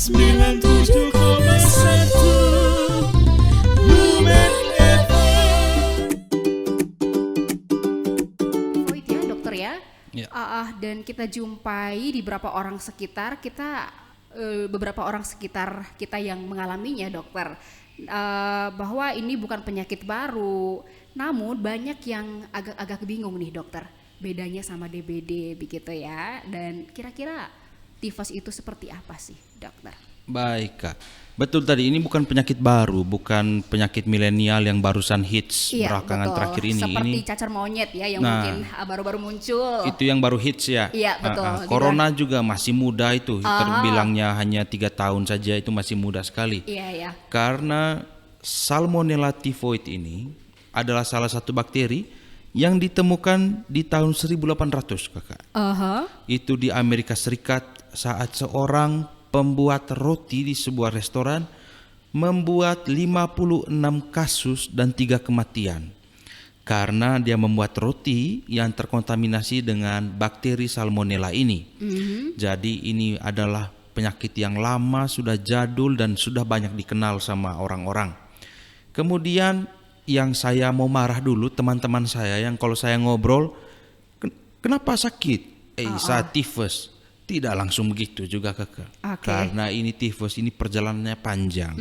97,1 Lumen FM. Void ya dokter ya. Ya. Dan kita jumpai di beberapa orang sekitar kita yang mengalaminya dokter. Bahwa ini bukan penyakit baru, namun banyak yang agak bingung nih dokter, bedanya sama DBD begitu ya. Dan kira-kira tifus itu seperti apa sih dokter? Baik Kak, betul tadi ini bukan penyakit baru, bukan penyakit milenial yang barusan hits belakangan terakhir ini. Seperti cacar monyet ya yang mungkin baru-baru muncul. Itu yang baru hits ya. Iya betul. Corona juga masih muda itu, terbilangnya hanya 3 tahun saja, itu masih muda sekali. Iya. Karena Salmonella typhoid ini adalah salah satu bakteri yang ditemukan di tahun 1800 Kakak. Itu di Amerika Serikat saat seorang pembuat roti di sebuah restoran membuat 56 kasus dan 3 kematian karena dia membuat roti yang terkontaminasi dengan bakteri Salmonella ini. Jadi ini adalah penyakit yang lama, sudah jadul dan sudah banyak dikenal sama orang-orang. Kemudian yang saya mau marah dulu teman-teman saya yang kalau saya ngobrol, kenapa sakit? Saya tifus. Tidak langsung begitu juga Kakak. Karena ini tifus, ini perjalanannya panjang.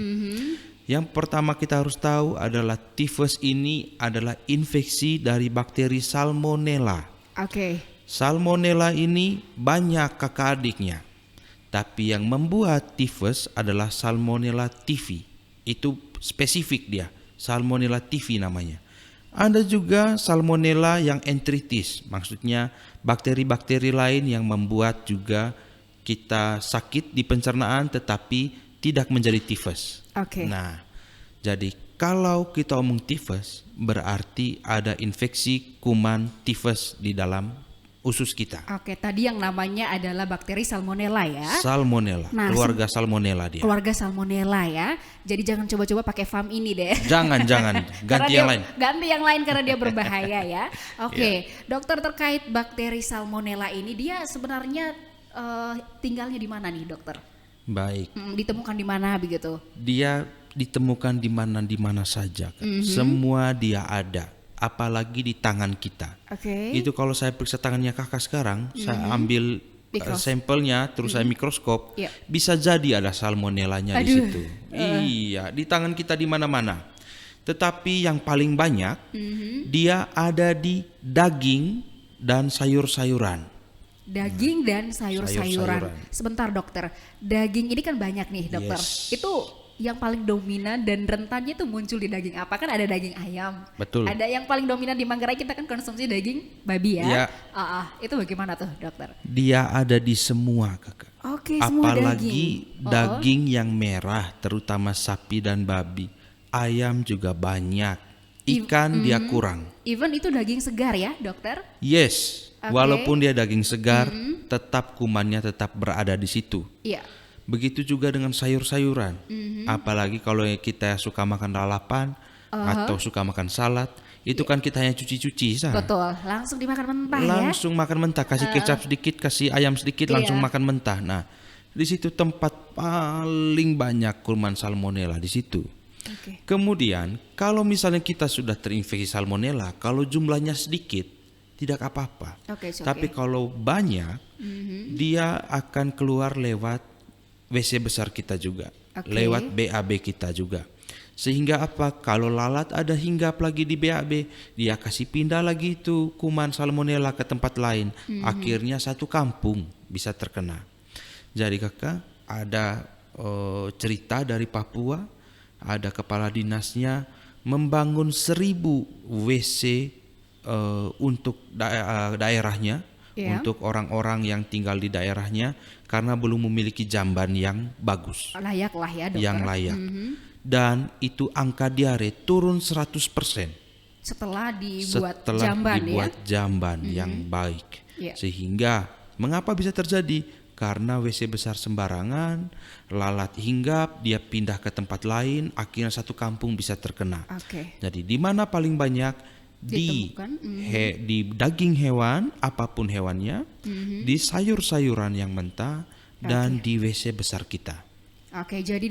Yang pertama kita harus tahu adalah tifus ini adalah infeksi dari bakteri Salmonella. Salmonella ini banyak kakak adiknya. Tapi yang membuat tifus adalah Salmonella typhi. Itu spesifik dia, Salmonella typhi namanya. Ada juga Salmonella yang enteritis, maksudnya bakteri-bakteri lain yang membuat juga kita sakit di pencernaan tetapi tidak menjadi tifus. Nah, jadi kalau kita omong tifus berarti ada infeksi kuman tifus di dalam usus kita. Tadi yang namanya adalah bakteri Salmonella ya. Salmonella, keluarga Salmonella dia. Keluarga Salmonella ya. Jadi jangan coba-coba pakai FAM ini deh. Jangan, ganti yang lain. Ganti yang lain karena dia berbahaya ya. Dokter, terkait bakteri Salmonella ini dia sebenarnya tinggalnya di mana nih dokter? Baik. Ditemukan di mana begitu? Dia ditemukan di mana saja. Semua dia ada. Apalagi di tangan kita. Itu kalau saya periksa tangannya kakak sekarang, saya ambil sampelnya, terus saya mikroskop, bisa jadi ada salmonellanya di situ. Iya, di tangan kita di mana-mana. Tetapi yang paling banyak, dia ada di daging dan sayur-sayuran. Daging dan sayur-sayuran. Sebentar dokter, daging ini kan banyak nih dokter. Itu yang paling dominan dan rentannya itu muncul di daging apa? Kan ada daging ayam. Betul. Ada yang paling dominan di Manggarai kita kan konsumsi daging babi ya. Itu bagaimana tuh dokter? Dia ada di semua kakak. Semua apalagi daging yang merah, terutama sapi dan babi. Ayam juga banyak. Ikan dia kurang. Even itu daging segar ya dokter? Yes. Walaupun dia daging segar, tetap kumannya tetap berada di situ. Begitu juga dengan sayur-sayuran. Apalagi kalau kita suka makan lalapan atau suka makan salad, itu kan kita hanya cuci-cuci. Betul, langsung dimakan mentah langsung makan mentah, kasih kecap sedikit, kasih ayam sedikit, langsung makan mentah. Nah, di situ tempat paling banyak kuman Salmonella di situ. Kemudian, kalau misalnya kita sudah terinfeksi Salmonella, kalau jumlahnya sedikit, tidak apa-apa. Tapi kalau banyak, dia akan keluar lewat WC besar kita juga, lewat BAB kita juga. Sehingga apa? Kalau lalat ada hinggap lagi di BAB, dia kasih pindah lagi itu kuman Salmonella ke tempat lain. Akhirnya satu kampung bisa terkena. Jadi kakak, ada cerita dari Papua, ada kepala dinasnya membangun 1000 WC untuk daerahnya. Untuk orang-orang yang tinggal di daerahnya karena belum memiliki jamban yang bagus. Layak lah ya dokter. Yang layak. Dan itu angka diare turun 100%. Setelah dibuat jamban yang baik. Sehingga mengapa bisa terjadi? Karena WC besar sembarangan, lalat hinggap, dia pindah ke tempat lain, akhirnya satu kampung bisa terkena. Jadi di mana paling banyak? Di daging hewan, apapun hewannya, di sayur-sayuran yang mentah, dan di WC besar kita. Oke, jadi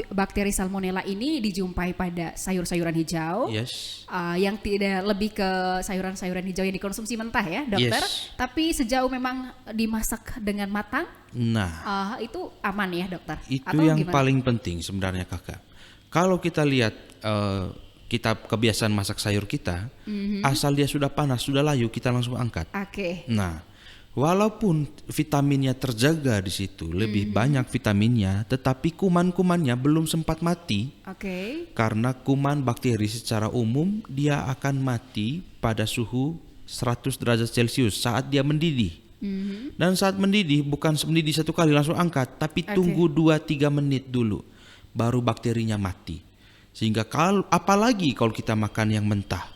bakteri Salmonella ini dijumpai pada sayur-sayuran hijau. Yes. Yang tidak lebih ke sayuran-sayuran hijau yang dikonsumsi mentah ya, dokter. Yes. Tapi sejauh memang dimasak dengan matang, Nah, itu aman ya, dokter? itu Atau yang gimana? paling penting sebenarnya kakak. Kalau kita lihat kita kebiasaan masak sayur kita, asal dia sudah panas, sudah layu, kita langsung angkat. Oke. Nah, walaupun vitaminnya terjaga di situ, lebih banyak vitaminnya, tetapi kuman-kumannya belum sempat mati. Oke. Karena kuman bakteri secara umum dia akan mati pada suhu 100 derajat Celcius saat dia mendidih. Dan saat mendidih bukan mendidih satu kali langsung angkat, tapi tunggu 2-3 menit dulu baru bakterinya mati. Sehingga apalagi kalau kita makan yang mentah,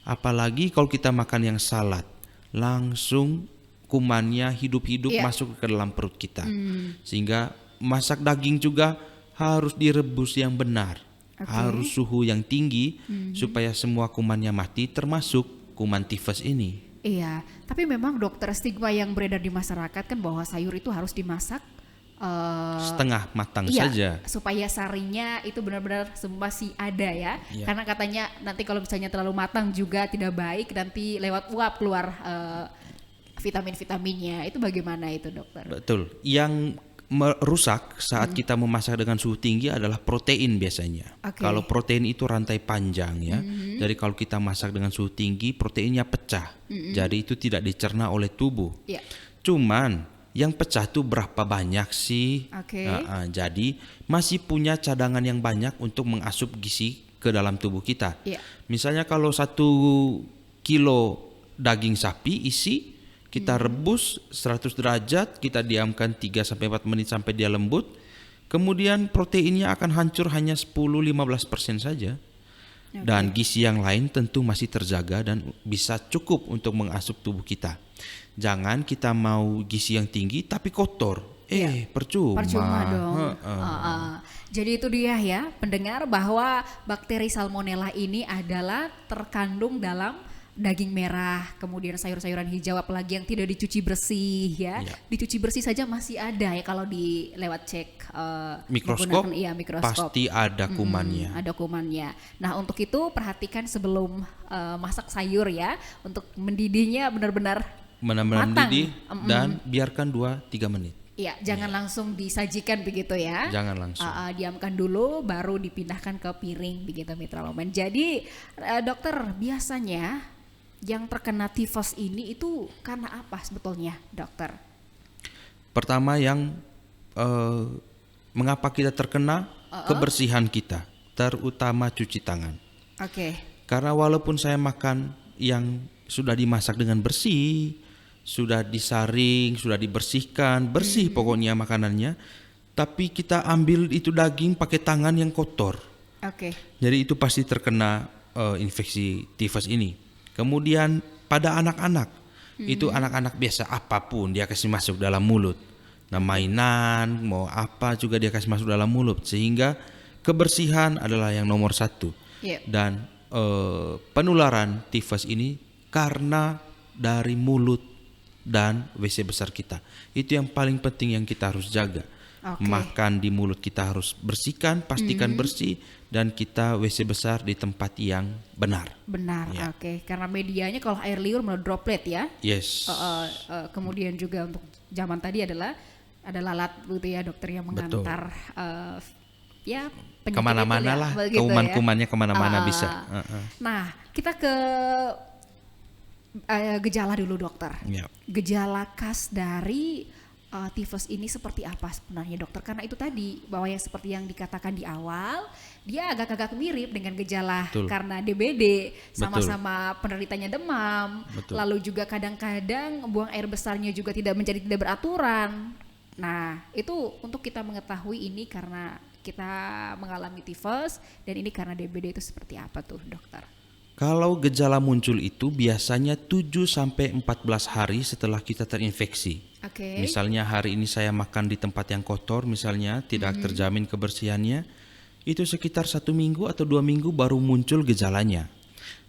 apalagi kalau kita makan yang salad, langsung kumannya hidup-hidup masuk ke dalam perut kita. Sehingga masak daging juga harus direbus yang benar. Harus suhu yang tinggi supaya semua kumannya mati, termasuk kuman tifus ini. Iya, tapi memang dokter, stigma yang beredar di masyarakat kan bahwa sayur itu harus dimasak setengah matang iya, saja. supaya sarinya itu benar-benar masih ada ya. Iya. Karena katanya nanti kalau misalnya terlalu matang juga tidak baik, nanti lewat uap keluar vitamin-vitaminnya. Itu bagaimana itu, dokter? Betul. Yang merusak saat kita memasak dengan suhu tinggi adalah protein biasanya. Kalau protein itu rantai panjang ya. Jadi kalau kita masak dengan suhu tinggi, proteinnya pecah. Jadi itu tidak dicerna oleh tubuh. Iya. Cuman yang pecah tuh berapa banyak sih? Jadi masih punya cadangan yang banyak untuk mengasup gizi ke dalam tubuh kita. Iya. Misalnya kalau 1 kilo daging sapi isi, kita rebus 100 derajat, kita diamkan 3-4 menit sampai dia lembut. Kemudian proteinnya akan hancur hanya 10-15% saja. Dan gizi yang lain tentu masih terjaga dan bisa cukup untuk mengasup tubuh kita. Jangan kita mau gizi yang tinggi tapi kotor. Percuma. Percuma dong. Jadi itu dia ya, pendengar, bahwa bakteri Salmonella ini adalah terkandung dalam daging merah, kemudian sayur-sayuran hijau, apalagi yang tidak dicuci bersih ya. Dicuci bersih saja masih ada ya kalau lewat cek mikroskop. Mikroskop. Pasti ada kumannya. Ada kumannya. Nah, untuk itu perhatikan sebelum masak sayur ya, untuk mendidihnya benar-benar matang. Mendidih dan biarkan 2-3 menit. Iya, jangan langsung disajikan begitu ya. Jangan langsung. Diamkan dulu, baru dipindahkan ke piring begitu, Mitra Lomen. Jadi dokter, biasanya yang terkena tifus ini itu karena apa sebetulnya, dokter? Pertama yang mengapa kita terkena, kebersihan kita, terutama cuci tangan. Karena walaupun saya makan yang sudah dimasak dengan bersih, sudah disaring, sudah dibersihkan, bersih pokoknya makanannya, tapi kita ambil itu daging pakai tangan yang kotor. Jadi itu pasti terkena infeksi tifus ini. Kemudian pada anak-anak, itu anak-anak biasa apapun dia kasih masuk dalam mulut. Nah, mainan, mau apa juga dia kasih masuk dalam mulut, sehingga kebersihan adalah yang nomor 1. Dan penularan tifus ini karena dari mulut dan WC besar kita. Itu yang paling penting yang kita harus jaga. Makan di mulut kita harus bersihkan, pastikan bersih, dan kita WC besar di tempat yang benar. Karena medianya kalau air liur droplet ya. Yes. Kemudian juga untuk zaman tadi adalah ada lalat gitu ya, dokter, yang mengantar ya kemana-mana lah, kuman-kumannya kemana-mana bisa. Nah, kita ke gejala dulu, dokter. Gejala khas dari tifus ini seperti apa sebenarnya, dokter? Karena itu tadi bahwa yang seperti yang dikatakan di awal, dia agak-agak mirip dengan gejala karena DBD, sama-sama penderitanya demam, lalu juga kadang-kadang buang air besarnya juga tidak beraturan. Nah, itu untuk kita mengetahui ini karena kita mengalami tifus dan ini karena DBD itu seperti apa tuh, dokter? Kalau gejala muncul itu biasanya 7-14 hari setelah kita terinfeksi. Misalnya hari ini saya makan di tempat yang kotor, misalnya tidak terjamin kebersihannya, itu sekitar 1 minggu atau 2 minggu baru muncul gejalanya.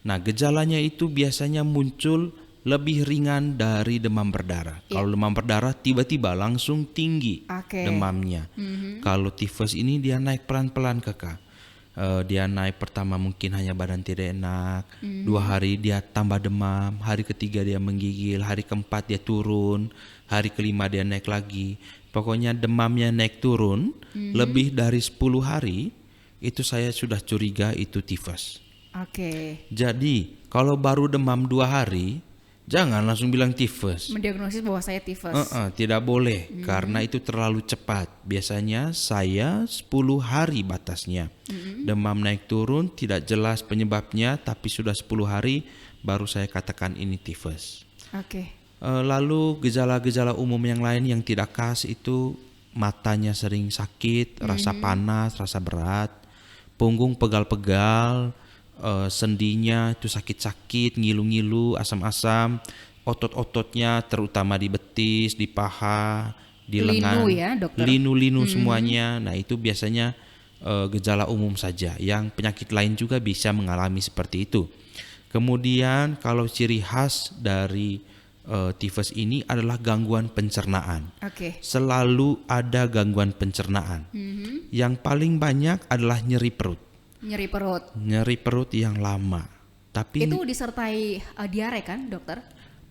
Nah, gejalanya itu biasanya muncul lebih ringan dari demam berdarah. Kalau demam berdarah tiba-tiba langsung tinggi demamnya. Kalau tifus ini dia naik pelan-pelan kakak. Dia naik pertama mungkin hanya badan tidak enak, 2 hari dia tambah demam, hari ketiga dia menggigil, hari keempat dia turun, hari kelima dia naik lagi. Pokoknya demamnya naik turun lebih dari 10 hari, itu saya sudah curiga itu tifus. Jadi kalau baru demam 2 hari, jangan langsung bilang tifus. Mendiagnosis bahwa saya tifus. Tidak boleh karena itu terlalu cepat. Biasanya saya 10 hari batasnya. Demam naik turun tidak jelas penyebabnya, tapi sudah 10 hari baru saya katakan ini tifus. Lalu gejala-gejala umum yang lain yang tidak khas itu matanya sering sakit, rasa panas, rasa berat, punggung pegal-pegal, sendinya itu sakit-sakit, ngilu-ngilu, asam-asam, otot-ototnya terutama di betis, di paha, di lengan, linu-linu semuanya. Nah itu biasanya gejala umum saja. Yang penyakit lain juga bisa mengalami seperti itu. Kemudian kalau ciri khas dari tifus ini adalah gangguan pencernaan. Selalu ada gangguan pencernaan. Yang paling banyak adalah nyeri perut. Nyeri perut yang lama. Tapi itu disertai diare kan, dokter?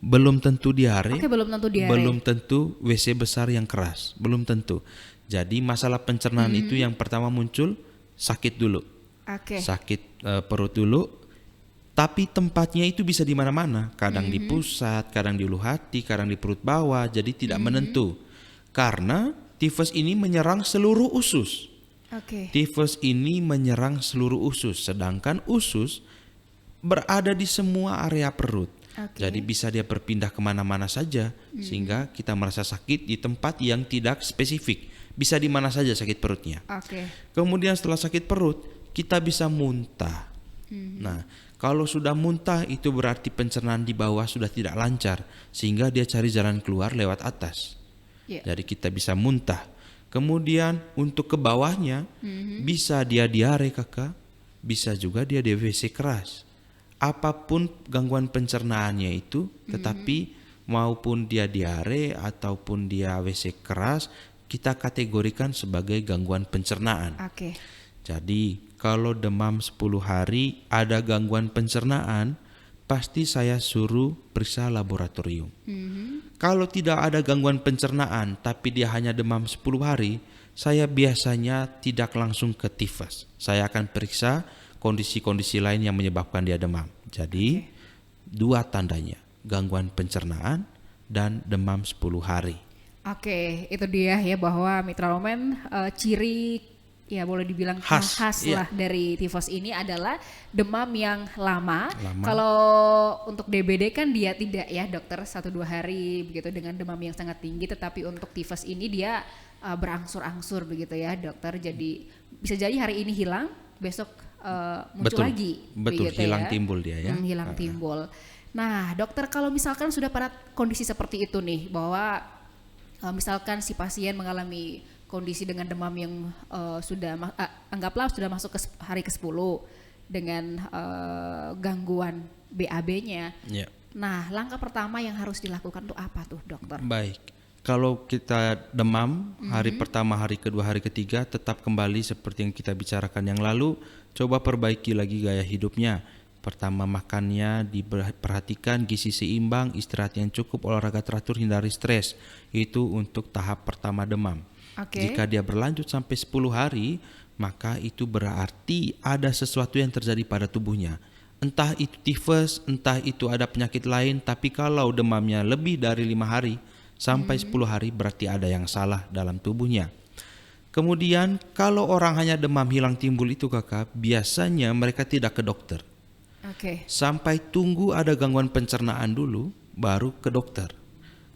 Belum tentu diare. Belum tentu diare. Belum tentu WC besar yang keras. Belum tentu. Jadi masalah pencernaan itu yang pertama muncul sakit dulu. Sakit perut dulu. Tapi tempatnya itu bisa di mana-mana. Kadang di pusat, kadang di ulu hati, kadang di perut bawah. Jadi tidak menentu. Karena tifus ini menyerang seluruh usus. Tifus ini menyerang seluruh usus, sedangkan usus berada di semua area perut. Jadi bisa dia berpindah kemana-mana saja, sehingga kita merasa sakit di tempat yang tidak spesifik. Bisa di mana saja sakit perutnya. Kemudian setelah sakit perut, kita bisa muntah. Nah, kalau sudah muntah itu berarti pencernaan di bawah sudah tidak lancar, sehingga dia cari jalan keluar lewat atas. Jadi kita bisa muntah. Kemudian untuk ke bawahnya bisa dia diare kakak, bisa juga dia WC keras. Apapun gangguan pencernaannya itu, tetapi maupun dia diare ataupun dia WC keras, kita kategorikan sebagai gangguan pencernaan. Jadi kalau demam 10 hari ada gangguan pencernaan, pasti saya suruh periksa laboratorium. Kalau tidak ada gangguan pencernaan tapi dia hanya demam 10 hari, saya biasanya tidak langsung ke tifus. Saya akan periksa kondisi-kondisi lain yang menyebabkan dia demam. Jadi 2 tandanya, gangguan pencernaan dan demam 10 hari. Itu dia ya, bahwa Mitra Roman ciri ya boleh dibilang khas lah dari tifus ini adalah demam yang lama. Kalau untuk DBD kan dia tidak ya dokter 1-2 hari begitu dengan demam yang sangat tinggi, tetapi untuk tifus ini dia berangsur-angsur begitu ya dokter. Jadi bisa jadi hari ini hilang, besok muncul lagi. Betul, hilang timbul dia ya. Hilang timbul. Nah dokter, kalau misalkan sudah pada kondisi seperti itu nih, bahwa misalkan si pasien mengalami kondisi dengan demam yang anggaplah sudah masuk ke hari ke-10 dengan gangguan BAB-nya. Nah, langkah pertama yang harus dilakukan tuh apa tuh, dokter? Baik. Kalau kita demam hari pertama, hari kedua, hari ketiga tetap kembali seperti yang kita bicarakan yang lalu, coba perbaiki lagi gaya hidupnya. Pertama, makannya diperhatikan, gizi seimbang, istirahat yang cukup, olahraga teratur, hindari stres. Itu untuk tahap pertama demam. Jika dia berlanjut sampai 10 hari, maka itu berarti ada sesuatu yang terjadi pada tubuhnya. Entah itu tifus, entah itu ada penyakit lain, tapi kalau demamnya lebih dari 5 hari sampai 10 hari berarti ada yang salah dalam tubuhnya. Kemudian kalau orang hanya demam hilang timbul itu kakak, biasanya mereka tidak ke dokter. Sampai tunggu ada gangguan pencernaan dulu, baru ke dokter.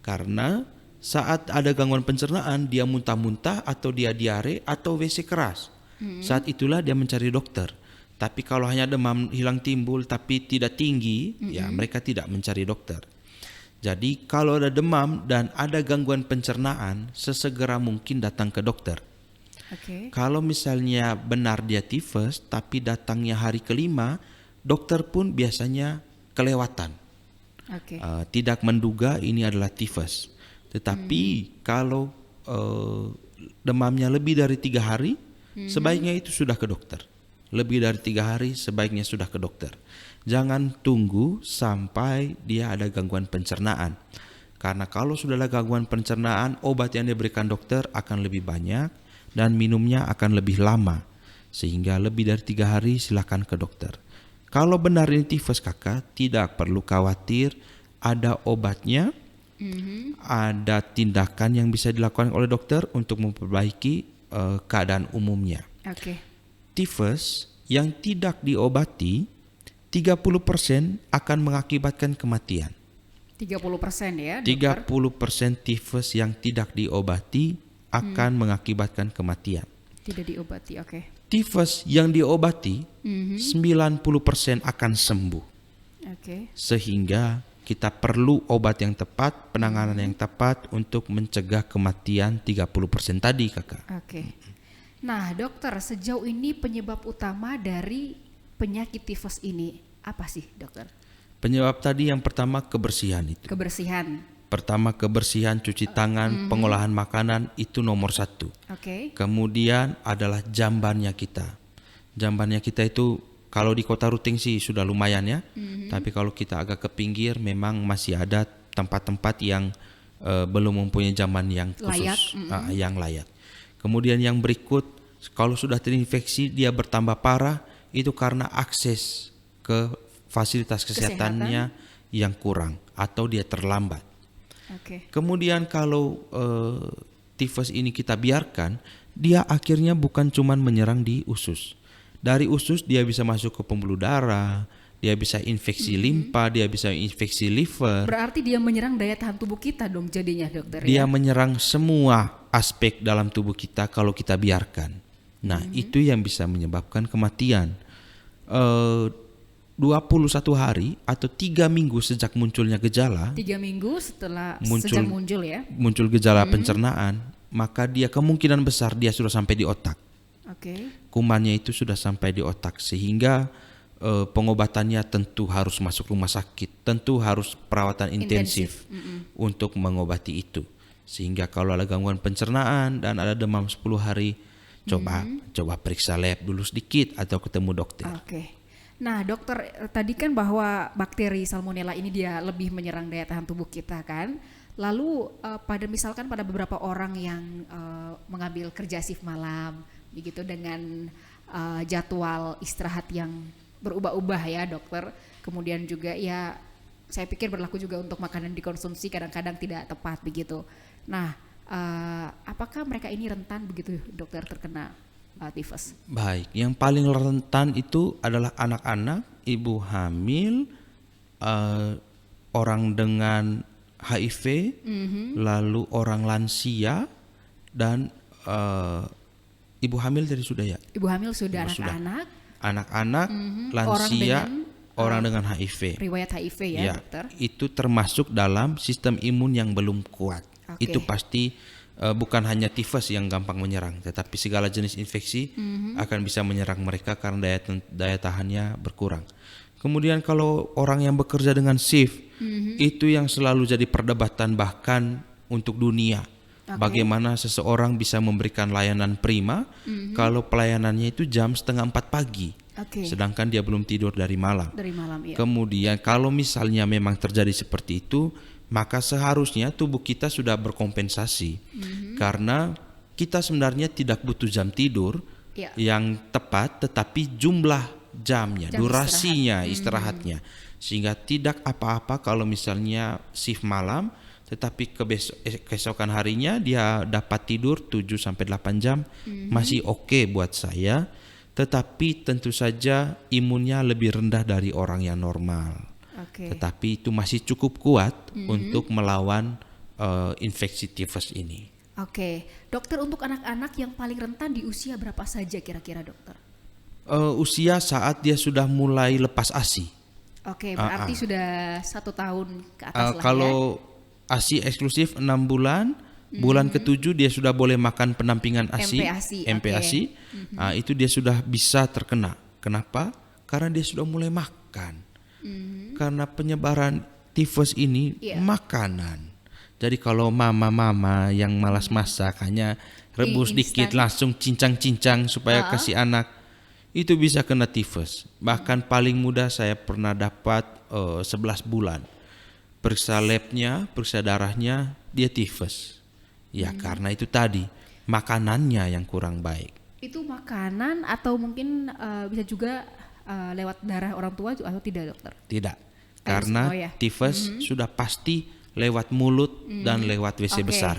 Karena saat ada gangguan pencernaan, dia muntah-muntah atau dia diare atau WC keras. Saat itulah dia mencari dokter. Tapi kalau hanya demam hilang timbul tapi tidak tinggi, ya mereka tidak mencari dokter. Jadi kalau ada demam dan ada gangguan pencernaan, sesegera mungkin datang ke dokter. Kalau misalnya benar dia tifus tapi datangnya hari kelima, dokter pun biasanya kelewatan. Oke. Tidak menduga ini adalah tifus. Tetapi kalau demamnya lebih dari 3 hari, sebaiknya itu sudah ke dokter. Lebih dari 3 hari sebaiknya sudah ke dokter. Jangan tunggu sampai dia ada gangguan pencernaan. Karena kalau sudah ada gangguan pencernaan, obat yang diberikan dokter akan lebih banyak dan minumnya akan lebih lama. Sehingga lebih dari 3 hari silakan ke dokter. Kalau benar ini tifus kakak, tidak perlu khawatir, ada obatnya, ada tindakan yang bisa dilakukan oleh dokter untuk memperbaiki keadaan umumnya. Oke. Tifus yang tidak diobati 30% akan mengakibatkan kematian. 30% ya, dokter? 30% tifus yang tidak diobati akan mengakibatkan kematian. Tidak diobati, oke. Tifus yang diobati 90% akan sembuh. Oke. Sehingga kita perlu obat yang tepat, penanganan yang tepat untuk mencegah kematian 30% tadi, kakak. Oke. Nah, dokter, sejauh ini penyebab utama dari penyakit tifus ini apa sih, dokter? Penyebab tadi yang pertama kebersihan itu. Kebersihan. Pertama kebersihan, cuci tangan, pengolahan makanan itu nomor 1. Oke. Kemudian adalah jambannya kita. Jambannya kita itu kalau di kota Ruting sih sudah lumayan ya. Tapi kalau kita agak ke pinggir memang masih ada tempat-tempat yang belum mempunyai jamban yang khusus, yang layak. Kemudian yang berikut, kalau sudah terinfeksi dia bertambah parah, itu karena akses ke fasilitas kesehatannya yang kurang atau dia terlambat. Oke. Kemudian kalau tifus ini kita biarkan, dia akhirnya bukan cuman menyerang di usus. Dari usus dia bisa masuk ke pembuluh darah, dia bisa infeksi limpa, dia bisa infeksi liver. Berarti dia menyerang daya tahan tubuh kita dong jadinya, dokter, Dia ya? menyerang semua aspek dalam tubuh kita kalau kita biarkan. Nah, itu yang bisa menyebabkan kematian. 21 hari atau 3 minggu sejak munculnya gejala, 3 minggu setelah Muncul- sejak muncul ya? muncul gejala pencernaan, maka dia kemungkinan besar dia sudah sampai di otak. Oke. Kumannya itu sudah sampai di otak sehingga pengobatannya tentu harus masuk rumah sakit, tentu harus perawatan intensif untuk mengobati itu. Sehingga kalau ada gangguan pencernaan dan ada demam 10 hari, coba periksa lab dulu sedikit atau ketemu dokter. Oke. Nah, dokter, tadi kan bahwa bakteri Salmonella ini dia lebih menyerang daya tahan tubuh kita kan. Lalu misalkan pada beberapa orang yang mengambil kerja shift malam begitu dengan jadwal istirahat yang berubah-ubah ya, dokter. Kemudian juga ya saya pikir berlaku juga untuk makanan dikonsumsi kadang-kadang tidak tepat begitu. Nah, apakah mereka ini rentan begitu, dokter, terkena tifus? Baik, yang paling rentan itu adalah anak-anak, ibu hamil, orang dengan HIV, lalu orang lansia, dan ibu hamil tadi sudah ya? Ibu hamil sudah, Ibu sudah. anak-anak, Anak-anak, lansia, orang dengan HIV. riwayat HIV ya, Ya, dokter? itu termasuk dalam sistem imun yang belum kuat. Oke. Itu pasti bukan hanya tifus yang gampang menyerang, tetapi segala jenis infeksi akan bisa menyerang mereka karena daya tahannya berkurang. Kemudian kalau orang yang bekerja dengan shift, itu yang selalu jadi perdebatan bahkan untuk dunia. Bagaimana seseorang bisa memberikan layanan prima kalau pelayanannya itu jam 3:30 pagi, Oke. sedangkan dia belum tidur dari malam. Dari malam ya. Kemudian kalau misalnya memang terjadi seperti itu, maka seharusnya tubuh kita sudah berkompensasi karena kita sebenarnya tidak butuh jam tidur Ya. yang tepat, tetapi jumlah jamnya, Jam durasinya, istirahatnya, sehingga tidak apa-apa kalau misalnya shift malam, tetapi keesokan harinya dia dapat tidur 7-8 jam, masih oke buat saya, tetapi tentu saja imunnya lebih rendah dari orang yang normal. Oke. Tetapi itu masih cukup kuat untuk melawan infeksi tifus ini. Oke, dokter, untuk anak-anak yang paling rentan di usia berapa saja kira-kira, dokter? Usia saat dia sudah mulai lepas ASI. Oke, berarti sudah 1 tahun ke atas lah Kalau ya. ASI eksklusif 6 bulan, bulan ke-7 dia sudah boleh makan pendampingan ASI, MPASI, oke. Itu dia sudah bisa terkena. Kenapa? Karena dia sudah mulai makan. Karena penyebaran tifus ini makanan. Jadi kalau mama-mama yang malas masak hanya rebus dikit langsung cincang-cincang supaya kasih anak, itu bisa kena tifus. Bahkan paling mudah saya pernah dapat 11 bulan. Periksa labnya, periksa darahnya, dia tifus. Ya karena itu tadi, makanannya yang kurang baik. Itu makanan atau mungkin bisa juga lewat darah orang tua atau tidak, dokter? Tidak, karena tifus sudah pasti lewat mulut dan lewat WC besar.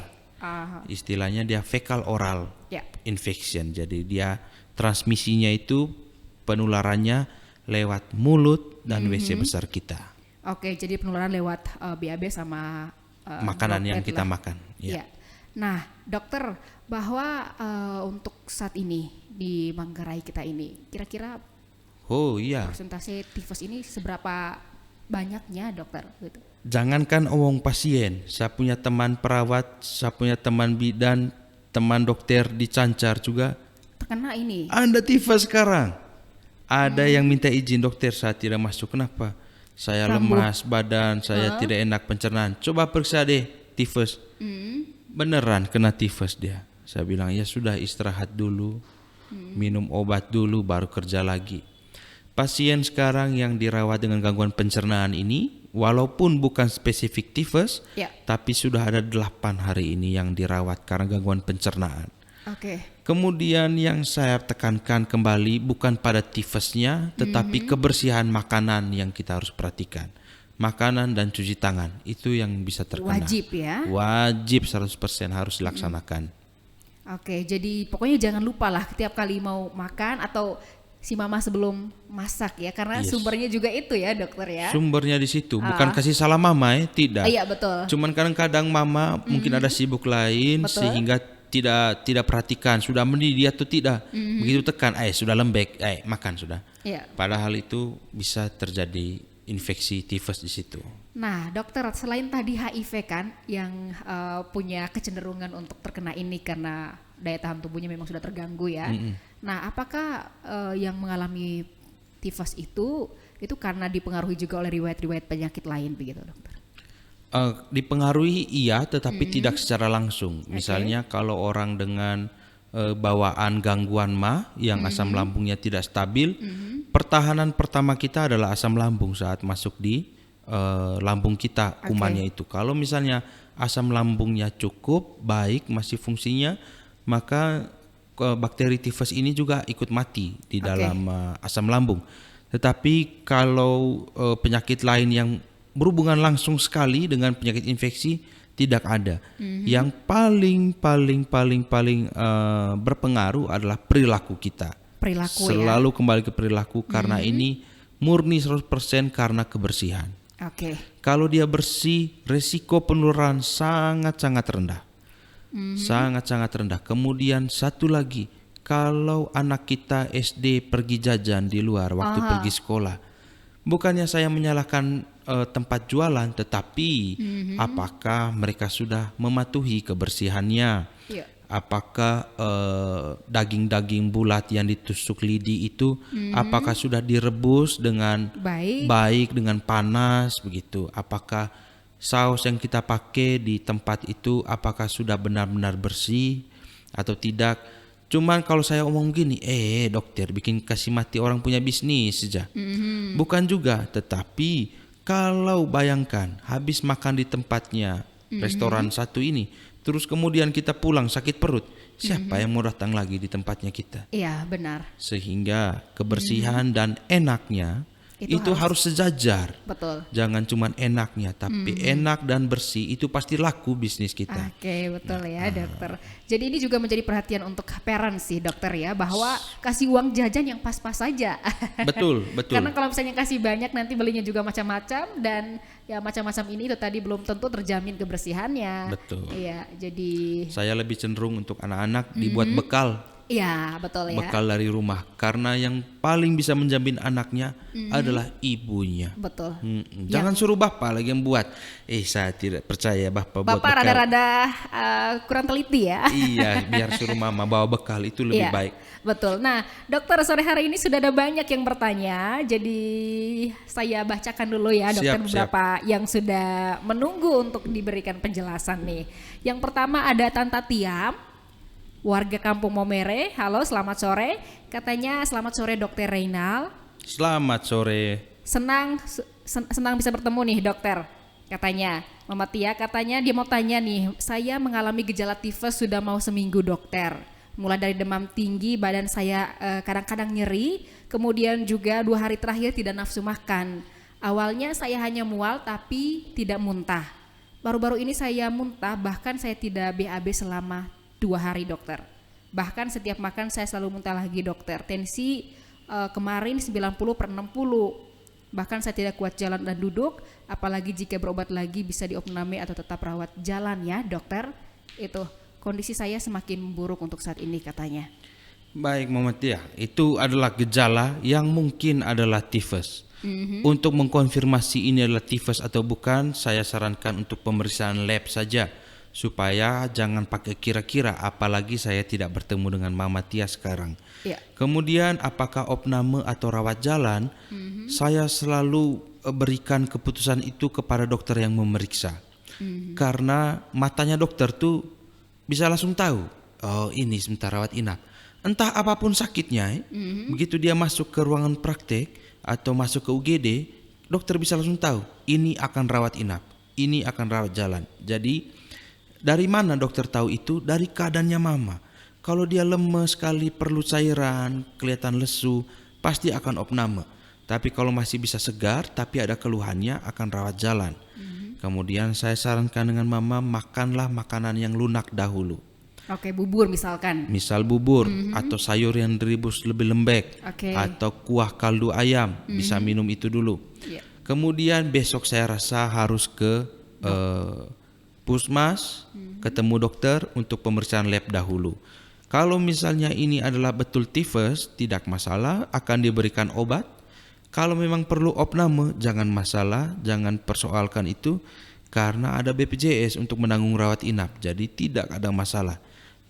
Istilahnya dia fecal oral infection. Jadi dia transmisinya itu penularannya lewat mulut dan WC besar kita. Oke, jadi penularan lewat BAB sama makanan yang kita makan. Ya. Nah, dokter, bahwa untuk saat ini di Manggarai kita ini, kira-kira persentase tifus ini seberapa banyaknya, dokter? Gitu. Jangankan omong pasien, saya punya teman perawat, saya punya teman bidan, teman dokter di Cancar juga terkena ini. Anda tifus sekarang. Ada yang minta izin, dokter saya tidak masuk. Kenapa? Saya lemas badan, saya tidak enak pencernaan. Coba periksa deh tifus. Beneran kena tifus dia. Saya bilang ya sudah, istirahat dulu, minum obat dulu, baru kerja lagi. Pasien sekarang yang dirawat dengan gangguan pencernaan ini, walaupun bukan spesifik tifus, tapi sudah ada 8 hari ini yang dirawat karena gangguan pencernaan. Kemudian yang saya tekankan kembali bukan pada tifusnya, tetapi kebersihan makanan yang kita harus perhatikan. Makanan dan cuci tangan itu yang bisa terkena. Wajib ya? Wajib 100% harus dilaksanakan. Jadi pokoknya jangan lupa lah setiap kali mau makan atau si mama sebelum masak ya, karena sumbernya juga itu ya, dokter ya. Sumbernya di situ, bukan kasih salah mama tidak. Iya betul. Cuman kadang-kadang mama mungkin ada sibuk lain sehingga tidak perhatikan sudah mendidih atau tidak. Begitu tekan, sudah lembek, makan sudah. Padahal itu bisa terjadi infeksi tifus di situ. Nah, dokter, selain tadi HIV kan yang punya kecenderungan untuk terkena ini karena daya tahan tubuhnya memang sudah terganggu ya. Nah, apakah yang mengalami tifus itu karena dipengaruhi juga oleh riwayat-riwayat penyakit lain begitu, dokter? Dipengaruhi iya, tetapi tidak secara langsung. Misalnya kalau orang dengan bawaan gangguan MA yang asam lambungnya tidak stabil, pertahanan pertama kita adalah asam lambung saat masuk di lambung kita, kumannya itu. Kalau misalnya asam lambungnya cukup baik, masih fungsinya, maka bakteri tifus ini juga ikut mati di dalam asam lambung. Tetapi kalau penyakit lain yang berhubungan langsung sekali dengan penyakit infeksi tidak ada. Yang paling berpengaruh adalah perilaku kita. Selalu kembali ke perilaku karena ini murni 100% karena kebersihan. Kalau dia bersih, resiko penularan sangat-sangat rendah. Sangat-sangat rendah. Kemudian satu lagi, kalau anak kita SD pergi jajan di luar waktu pergi sekolah, bukannya saya menyalahkan tempat jualan, tetapi apakah mereka sudah mematuhi kebersihannya? Apakah daging-daging bulat yang ditusuk lidi itu apakah sudah direbus dengan baik dengan panas begitu? Apakah saus yang kita pakai di tempat itu apakah sudah benar-benar bersih atau tidak? Cuman kalau saya omong gini, dokter bikin kasih mati orang punya bisnis saja. Bukan juga, tetapi kalau bayangkan habis makan di tempatnya restoran satu ini, terus kemudian kita pulang sakit perut, siapa yang mau datang lagi di tempatnya kita? Iya benar. Sehingga kebersihan dan enaknya itu harus sejajar. Betul. Jangan cuma enaknya, tapi enak dan bersih itu pasti laku bisnis kita. Betul ya, dokter. Jadi ini juga menjadi perhatian untuk parents sih, dokter ya, bahwa kasih uang jajan yang pas-pas saja. Betul. Karena kalau misalnya kasih banyak nanti belinya juga macam-macam dan ya macam-macam ini itu tadi belum tentu terjamin kebersihannya. Betul. Iya, jadi saya lebih cenderung untuk anak-anak dibuat bekal. Ya, betul ya. bekal dari rumah, karena yang paling bisa menjamin anaknya adalah ibunya. Betul. Jangan suruh bapak lagi yang buat. Saya tidak percaya bapak buat Bapak bekal. rada-rada kurang teliti ya. Iya, biar suruh mama bawa bekal itu lebih Iya, baik. betul. Nah, dokter, sore hari ini sudah ada banyak yang bertanya. Jadi saya bacakan dulu ya dokter Siap, beberapa yang sudah menunggu untuk diberikan penjelasan nih. Yang pertama ada Tanta Tiam, warga Kampung Momere. Halo, selamat sore. Katanya selamat sore Dokter Reynal. Selamat sore. Senang bisa bertemu nih dokter. Katanya Mama Tia, katanya dia mau tanya nih, saya mengalami gejala tifus sudah mau seminggu dokter. Mulai dari demam tinggi, badan saya kadang-kadang nyeri, kemudian juga 2 hari terakhir tidak nafsu makan. Awalnya saya hanya mual tapi tidak muntah. Baru-baru ini saya muntah, bahkan saya tidak BAB selama 2 hari dokter. Bahkan setiap makan saya selalu muntah lagi dokter. Tensi kemarin 90/60. Bahkan saya tidak kuat jalan dan duduk, apalagi jika berobat lagi bisa diopname atau tetap rawat jalan ya dokter. Itu kondisi saya semakin memburuk untuk saat ini katanya. Baik Mama Tia, itu adalah gejala yang mungkin adalah tifus. Untuk mengkonfirmasi ini adalah tifus atau bukan, saya sarankan untuk pemeriksaan lab saja, supaya jangan pakai kira-kira, apalagi saya tidak bertemu dengan Mama Tia sekarang. Ya. Kemudian apakah opname atau rawat jalan, saya selalu berikan keputusan itu kepada dokter yang memeriksa. Karena matanya dokter tuh bisa langsung tahu, oh ini sebentar rawat inap. Entah apapun sakitnya, begitu dia masuk ke ruangan praktek atau masuk ke UGD, dokter bisa langsung tahu, ini akan rawat inap, ini akan rawat jalan. Jadi dari mana dokter tahu itu? Dari keadaannya mama. Kalau dia lemes sekali, perlu cairan, kelihatan lesu, pasti akan opname. Tapi kalau masih bisa segar, tapi ada keluhannya, akan rawat jalan. Kemudian saya sarankan dengan mama, makanlah makanan yang lunak dahulu. Oke, bubur misalkan. Misal bubur, atau sayur yang direbus lebih lembek, Oke. atau kuah kaldu ayam, bisa minum itu dulu. Iya. Kemudian besok saya rasa harus ke puskesmas, ketemu dokter untuk pemeriksaan lab dahulu. Kalau misalnya ini adalah betul tifus, tidak masalah, akan diberikan obat. Kalau memang perlu opname, jangan masalah, jangan persoalkan itu, karena ada BPJS untuk menanggung rawat inap, jadi tidak ada masalah.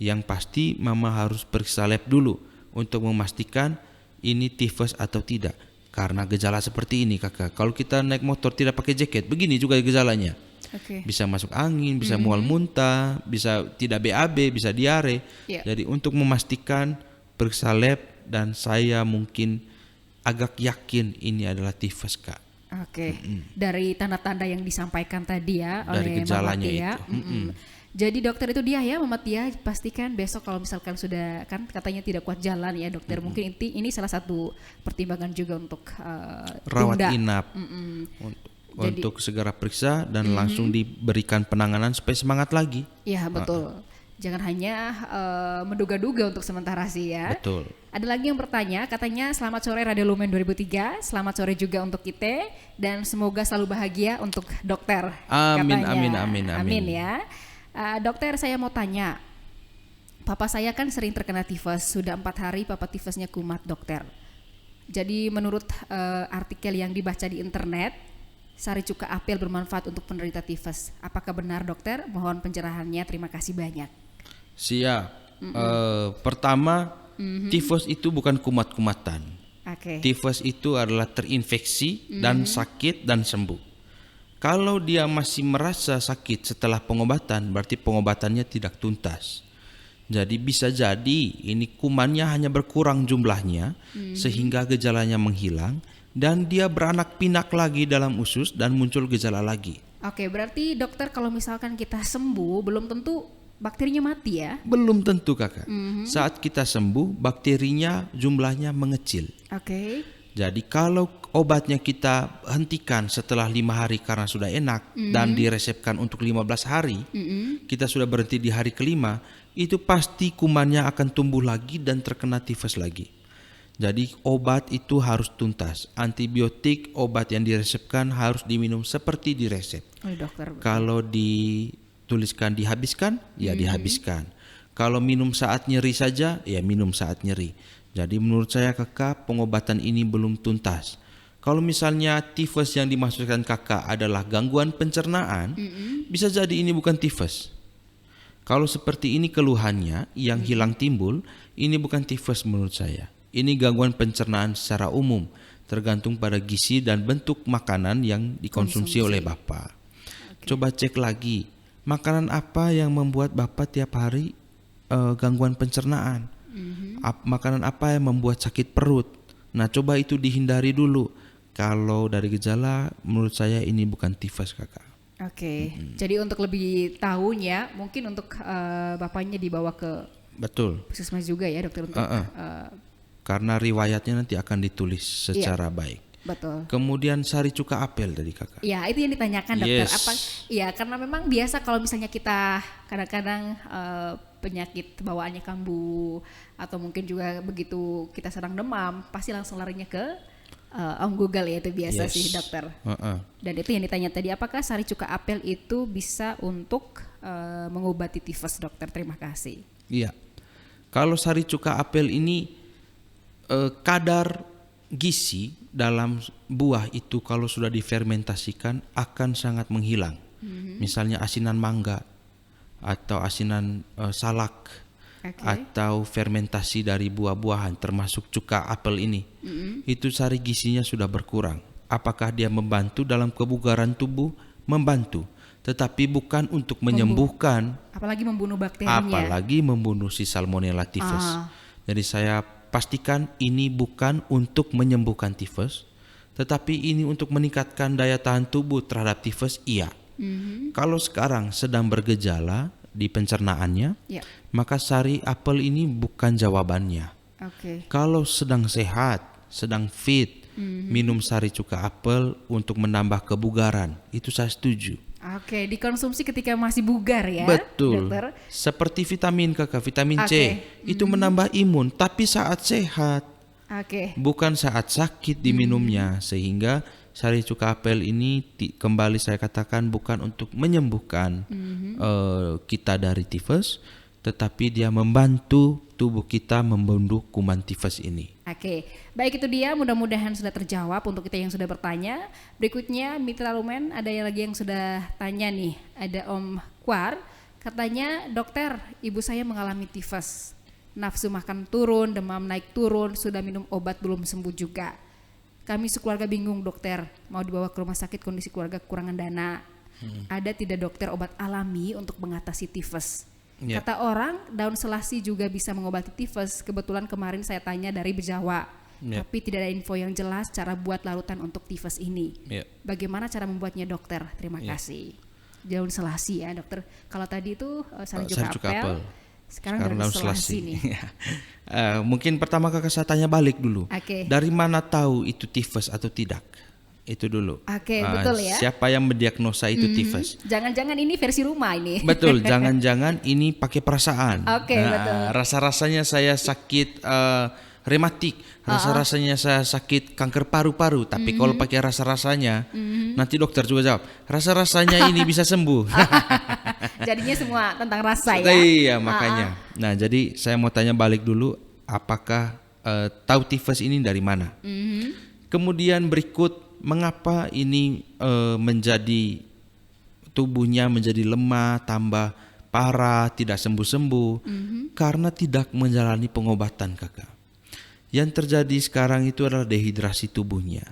Yang pasti mama harus periksa lab dulu untuk memastikan ini tifus atau tidak. Karena gejala seperti ini kakak, kalau kita naik motor tidak pakai jaket, begini juga gejalanya. Oke. Bisa masuk angin, bisa mual muntah, bisa tidak BAB, bisa diare. Iya. Jadi untuk memastikan periksa lab, dan saya mungkin agak yakin ini adalah tifus kak. Oke. Dari tanda-tanda yang disampaikan tadi ya Dari oleh Mama gejalanya Tia. itu. Jadi dokter itu dia ya Mama Tia, pastikan besok kalau misalkan sudah, kan katanya tidak kuat jalan ya dokter, mungkin ini salah satu pertimbangan juga untuk Rawat tunda. inap. Jadi- Untuk segera periksa dan langsung diberikan penanganan supaya semangat lagi. Ya betul. Jangan hanya menduga-duga untuk sementara sih ya. Betul. Ada lagi yang bertanya, katanya selamat sore Radio Lumen 2003, selamat sore juga untuk kita, dan semoga selalu bahagia untuk dokter. Amin, katanya. amin, amin, amin. Amin ya. Dokter, saya mau tanya, papa saya kan sering terkena tifus, sudah 4 hari papa tifusnya kumat dokter. Jadi menurut artikel yang dibaca di internet, sari cuka apel bermanfaat untuk penderita tifus. Apakah benar dokter? Mohon pencerahannya, terima kasih banyak. Siap. Pertama, tifus itu bukan kumat-kumatan. Oke. Tifus itu adalah terinfeksi dan sakit dan sembuh. Kalau dia masih merasa sakit setelah pengobatan, berarti pengobatannya tidak tuntas. Jadi bisa jadi ini kumannya hanya berkurang jumlahnya sehingga gejalanya menghilang, dan dia beranak pinak lagi dalam usus dan muncul gejala lagi. Oke, berarti dokter kalau misalkan kita sembuh belum tentu bakterinya mati ya? Belum tentu kakak. Saat kita sembuh, bakterinya jumlahnya mengecil. Oke. Jadi kalau obatnya kita hentikan setelah 5 hari karena sudah enak dan diresepkan untuk 15 hari, kita sudah berhenti di hari kelima, itu pasti kumannya akan tumbuh lagi dan terkena tifus lagi. Jadi obat itu harus tuntas. Antibiotik, obat yang diresepkan harus diminum seperti diresep. Oh dokter. Kalau dituliskan dihabiskan, ya dihabiskan. Kalau minum saat nyeri saja, ya minum saat nyeri. Jadi menurut saya kakak, pengobatan ini belum tuntas. Kalau misalnya tifus yang dimaksudkan kakak adalah gangguan pencernaan, bisa jadi ini bukan tifus. Kalau seperti ini keluhannya yang hilang timbul, ini bukan tifus menurut saya. Ini gangguan pencernaan secara umum, tergantung pada gizi dan bentuk makanan yang dikonsumsi oleh Bapak. Coba cek lagi, makanan apa yang membuat Bapak tiap hari gangguan pencernaan? Makanan apa yang membuat sakit perut? Nah, coba itu dihindari dulu. Kalau dari gejala, menurut saya ini bukan tifus kakak. Oke, jadi untuk lebih tahunya, mungkin untuk bapaknya dibawa ke Betul. puskesmas juga ya dokter untuk Karena riwayatnya nanti akan ditulis secara baik. betul. Kemudian sari cuka apel dari kakak. Ya itu yang ditanyakan dokter. Yes. Apa? Ya karena memang biasa kalau misalnya kita kadang-kadang penyakit bawaannya kambuh atau mungkin juga begitu kita sedang demam, pasti langsung larinya ke Om Google ya, itu biasa sih dokter. Dan itu yang ditanya tadi, apakah sari cuka apel itu bisa untuk mengobati tifus dokter? Terima kasih. Iya. Kalau sari cuka apel ini kadar gizi dalam buah itu kalau sudah difermentasikan akan sangat menghilang. Misalnya asinan mangga atau asinan salak atau fermentasi dari buah-buahan termasuk cuka apel ini. Itu sari gizinya sudah berkurang. Apakah dia membantu dalam kebugaran tubuh? Membantu, tetapi bukan untuk menyembuhkan, apalagi membunuh bakterinya. apalagi membunuh si Salmonella typhus. Jadi saya pastikan ini bukan untuk menyembuhkan tifus, tetapi ini untuk meningkatkan daya tahan tubuh terhadap tifus. Iya. Kalau sekarang sedang bergejala di pencernaannya, maka sari apel ini bukan jawabannya. Kalau sedang sehat, sedang fit, minum sari cuka apel untuk menambah kebugaran, itu saya setuju. Oke, dikonsumsi ketika masih bugar ya, Betul. dokter? Seperti vitamin kakak, vitamin C itu menambah imun, tapi saat sehat, bukan saat sakit diminumnya. Sehingga sari cuka apel ini kembali saya katakan bukan untuk menyembuhkan kita dari tifus, tetapi dia membantu tubuh kita membunuh kuman tifus ini. Oke, baik itu dia, mudah-mudahan sudah terjawab untuk kita yang sudah bertanya. Berikutnya Mitra Lumen, ada yang lagi yang sudah tanya nih. Ada Om Kwar, katanya dokter, ibu saya mengalami tifus. Nafsu makan turun, demam naik turun, sudah minum obat belum sembuh juga. Kami sekeluarga bingung dokter, mau dibawa ke rumah sakit, kondisi keluarga kekurangan dana. Ada tidak dokter obat alami untuk mengatasi tifus? Kata orang daun selasi juga bisa mengobati tifus. Kebetulan kemarin saya tanya dari Bejawa, tapi tidak ada info yang jelas cara buat larutan untuk tifus ini. Bagaimana cara membuatnya dokter? Terima kasih. Daun selasi ya dokter. Kalau tadi itu sari cuka apel, sekarang daun selasi nih. Mungkin pertama kakak saya tanya balik dulu. Dari mana tahu itu tifus atau tidak? Itu dulu. Betul ya. Siapa yang mendiagnosa itu tifus? Jangan-jangan ini versi rumah ini. Betul, jangan-jangan ini pakai perasaan. Betul. Rasa-rasanya saya sakit rematik, rasa-rasanya saya sakit kanker paru-paru. Tapi kalau pakai rasa-rasanya, nanti dokter juga jawab, rasa-rasanya ini bisa sembuh. Jadinya semua tentang rasa ya. Iya, makanya. Nah, jadi saya mau tanya balik dulu, apakah tahu tifus ini dari mana? Kemudian berikut, mengapa ini menjadi tubuhnya menjadi lemah, tambah parah, tidak sembuh-sembuh? Karena tidak menjalani pengobatan kakak. Yang terjadi sekarang itu adalah dehidrasi tubuhnya.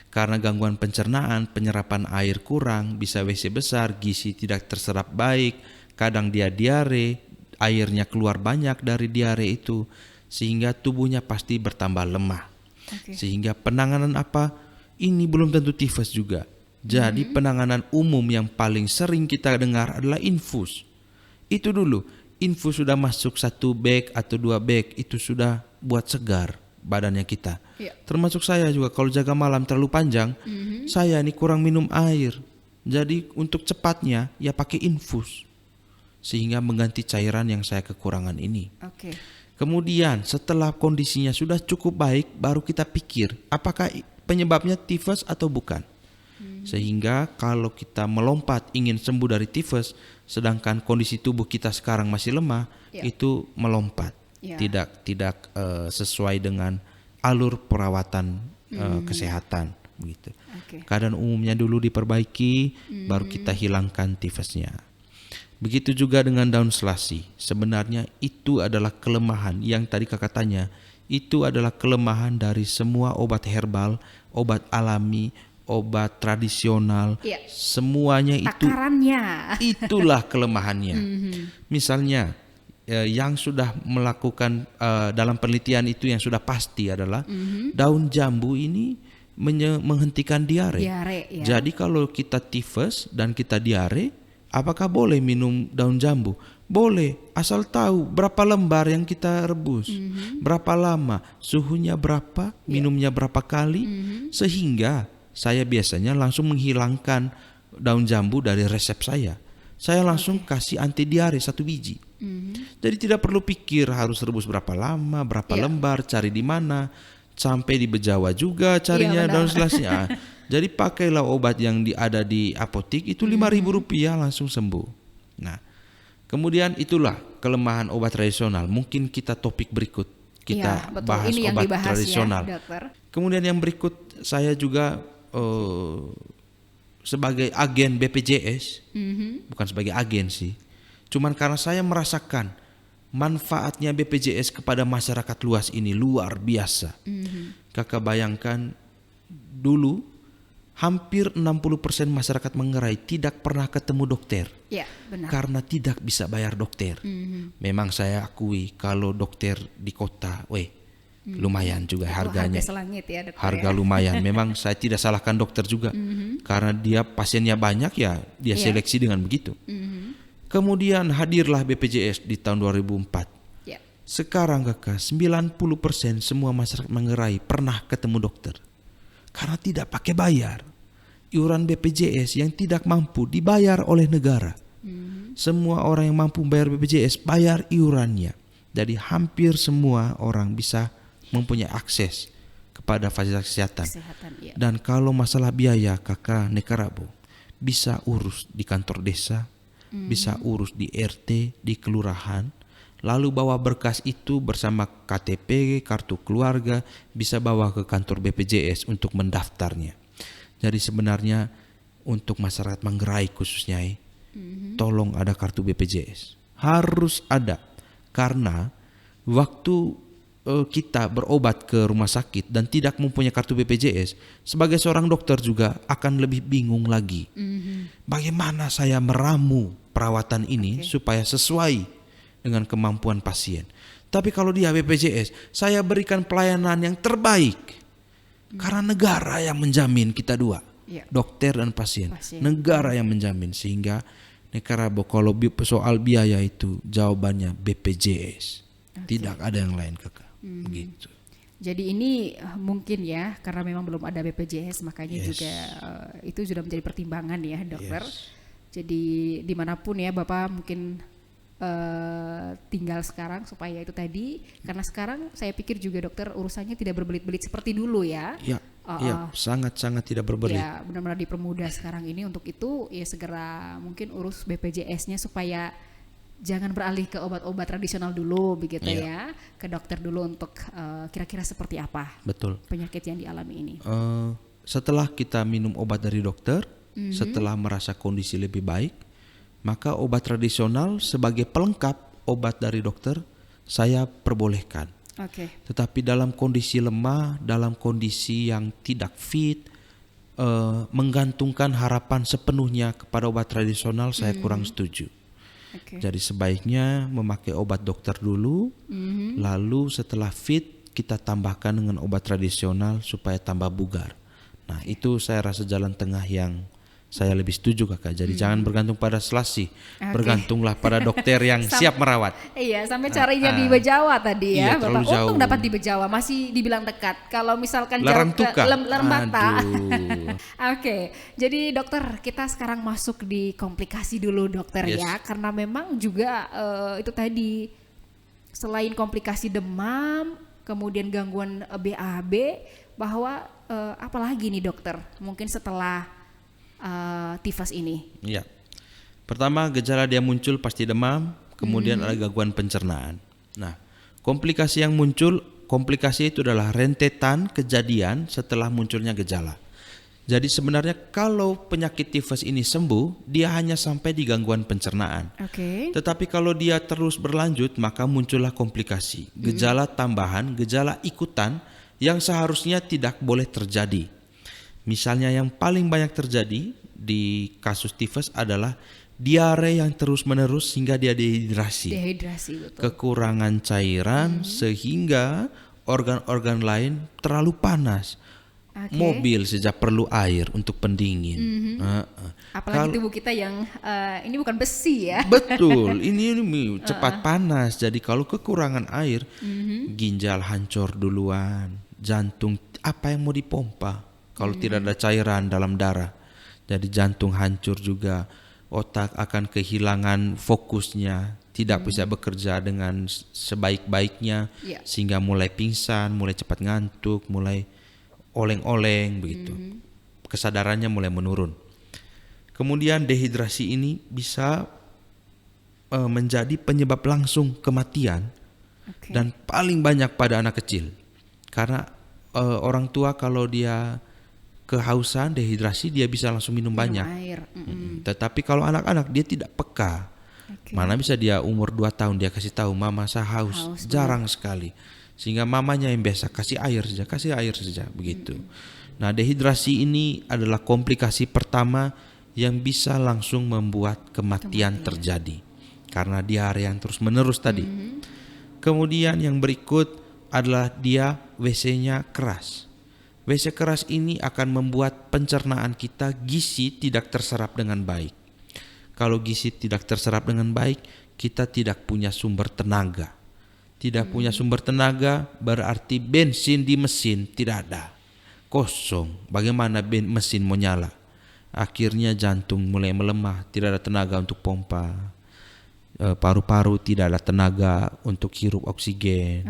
Karena gangguan pencernaan, penyerapan air kurang, bisa WC besar, gizi tidak terserap baik, kadang dia diare, airnya keluar banyak dari diare itu, sehingga tubuhnya pasti bertambah lemah. Sehingga penanganan apa? Ini belum tentu tifus juga. Jadi penanganan umum yang paling sering kita dengar adalah infus. Itu dulu, infus sudah masuk 1 bag atau 2 bag, itu sudah buat segar badannya kita. Termasuk saya juga, kalau jaga malam terlalu panjang, saya ini kurang minum air. Jadi untuk cepatnya ya pakai infus, sehingga mengganti cairan yang saya kekurangan ini. Kemudian setelah kondisinya sudah cukup baik, baru kita pikir apakah penyebabnya tifus atau bukan. Sehingga kalau kita melompat ingin sembuh dari tifus, sedangkan kondisi tubuh kita sekarang masih lemah, itu melompat, tidak sesuai dengan alur perawatan kesehatan, begitu. Keadaan umumnya dulu diperbaiki, baru kita hilangkan tifusnya. Begitu juga dengan daun selasi. Sebenarnya itu adalah kelemahan yang tadi kakak tanya. Itu adalah kelemahan dari semua obat herbal, obat alami, obat tradisional. Semuanya itu Takarannya. itulah kelemahannya. Misalnya yang sudah melakukan dalam penelitian itu yang sudah pasti adalah daun jambu ini menghentikan diare. Jadi kalau kita tifus dan kita diare, apakah boleh minum daun jambu? Boleh, asal tahu berapa lembar yang kita rebus, berapa lama, suhunya berapa, minumnya berapa kali, sehingga saya biasanya langsung menghilangkan daun jambu dari resep saya. Saya langsung kasih anti diare 1 biji. Jadi tidak perlu pikir harus rebus berapa lama, berapa lembar, cari di mana, sampai di Bejawa juga carinya daun selasi. Jadi pakailah obat yang ada di apotik itu Rp5.000 langsung sembuh. Nah, kemudian itulah kelemahan obat tradisional. Mungkin kita topik berikut kita bahas ini obat yang tradisional. ya, dokter. Kemudian yang berikut saya juga sebagai agen BPJS, bukan sebagai agen sih. Cuman karena saya merasakan manfaatnya BPJS kepada masyarakat luas ini luar biasa. Kakak bayangkan dulu hampir 60% masyarakat Manggarai tidak pernah ketemu dokter. Benar. Karena tidak bisa bayar dokter. Memang saya akui kalau dokter di kota, lumayan juga harganya. Harga selangit ya, dokter. Harga lumayan. Memang saya tidak salahkan dokter juga. Karena dia pasiennya banyak ya, dia seleksi dengan begitu. Kemudian hadirlah BPJS di tahun 2004. Sekarang kakak 90% semua masyarakat Manggarai pernah ketemu dokter. Karena tidak pakai bayar. Iuran BPJS yang tidak mampu dibayar oleh negara. Semua orang yang mampu bayar BPJS bayar iurannya. Jadi hampir semua orang bisa mempunyai akses kepada fasilitas kesehatan. Dan kalau masalah biaya kakak Nekarabo bisa urus di kantor desa, bisa urus di RT, di kelurahan. Lalu bawa berkas itu bersama KTP, kartu keluarga, bisa bawa ke kantor BPJS untuk mendaftarnya. Jadi sebenarnya untuk masyarakat Manggarai khususnya, tolong ada kartu BPJS. Harus ada. Karena waktu kita berobat ke rumah sakit dan tidak mempunyai kartu BPJS, sebagai seorang dokter juga akan lebih bingung lagi. Bagaimana saya meramu perawatan ini supaya sesuai dengan kemampuan pasien. Tapi kalau dia BPJS, saya berikan pelayanan yang terbaik. Karena negara yang menjamin kita dua. Dokter dan pasien. Negara yang menjamin. Sehingga Nekarabo kalau soal biaya itu jawabannya BPJS. Tidak ada yang lain kakak. Begitu. Jadi ini mungkin ya, karena memang belum ada BPJS, makanya juga itu sudah menjadi pertimbangan ya dokter. Jadi dimanapun ya Bapak mungkin tinggal sekarang supaya itu tadi, karena sekarang saya pikir juga dokter urusannya tidak berbelit-belit seperti dulu ya. Sangat-sangat tidak berbelit. Ya, benar-benar dipermudah sekarang ini. Untuk itu ya segera mungkin urus BPJS-nya supaya jangan beralih ke obat-obat tradisional dulu begitu ya, ke dokter dulu untuk kira-kira seperti apa penyakit yang dialami ini. Setelah kita minum obat dari dokter, setelah merasa kondisi lebih baik, maka obat tradisional sebagai pelengkap obat dari dokter saya perbolehkan. Tetapi dalam kondisi lemah, dalam kondisi yang tidak fit, menggantungkan harapan sepenuhnya kepada obat tradisional saya kurang setuju. Jadi sebaiknya memakai obat dokter dulu, lalu setelah fit kita tambahkan dengan obat tradisional supaya tambah bugar. Nah itu saya rasa jalan tengah yang saya lebih setuju kakak. Jadi jangan bergantung pada selasi, bergantunglah pada dokter yang siap merawat. Iya, sampai carinya di Bejawa tadi ya, Bapak. Untung dapat di Bejawa, masih dibilang dekat. Kalau misalkan Larang Tuka, Lembata. Jadi dokter, kita sekarang masuk di komplikasi dulu dokter ya, karena memang juga itu tadi selain komplikasi demam, kemudian gangguan BAB, bahwa apalagi nih dokter, mungkin setelah tifus ini? Ya. Pertama, gejala dia muncul pasti demam, kemudian ada gangguan pencernaan. Nah, komplikasi itu adalah rentetan kejadian setelah munculnya gejala. Jadi sebenarnya kalau penyakit tifus ini sembuh, dia hanya sampai di gangguan pencernaan. Tetapi kalau dia terus berlanjut, maka muncullah komplikasi, gejala tambahan, gejala ikutan yang seharusnya tidak boleh terjadi. Misalnya yang paling banyak terjadi di kasus tifus adalah diare yang terus-menerus sehingga dia dehidrasi. Betul. Kekurangan cairan sehingga organ-organ lain terlalu panas. Mobil saja perlu air untuk pendingin. Apalagi tubuh kita yang ini bukan besi ya. Betul, ini cepat panas. Jadi kalau kekurangan air, ginjal hancur duluan, jantung apa yang mau dipompa kalau tidak ada cairan dalam darah. Jadi jantung hancur juga. Otak akan kehilangan fokusnya, tidak bisa bekerja dengan sebaik-baiknya, sehingga mulai pingsan, mulai cepat ngantuk, mulai oleng-oleng begitu. Kesadarannya mulai menurun. Kemudian dehidrasi ini bisa menjadi penyebab langsung kematian dan paling banyak pada anak kecil. Karena orang tua kalau dia kehausan, dehidrasi, dia bisa langsung minum banyak. Air. Tetapi kalau anak-anak dia tidak peka. Mana bisa dia umur 2 tahun dia kasih tahu mama saya haus, jarang sekali. Sehingga mamanya yang biasa kasih air saja begitu. Nah, dehidrasi ini adalah komplikasi pertama yang bisa langsung membuat kematian terjadi karena diare yang terus-menerus tadi. Kemudian yang berikut adalah dia WC-nya keras. WC keras ini akan membuat pencernaan kita, gizi tidak terserap dengan baik. Kalau gizi tidak terserap dengan baik, kita tidak punya sumber tenaga. Tidak punya sumber tenaga berarti bensin di mesin tidak ada. Kosong. Bagaimana mesin mau nyala? Akhirnya jantung mulai melemah, tidak ada tenaga untuk pompa. Paru-paru tidak ada tenaga untuk hirup oksigen.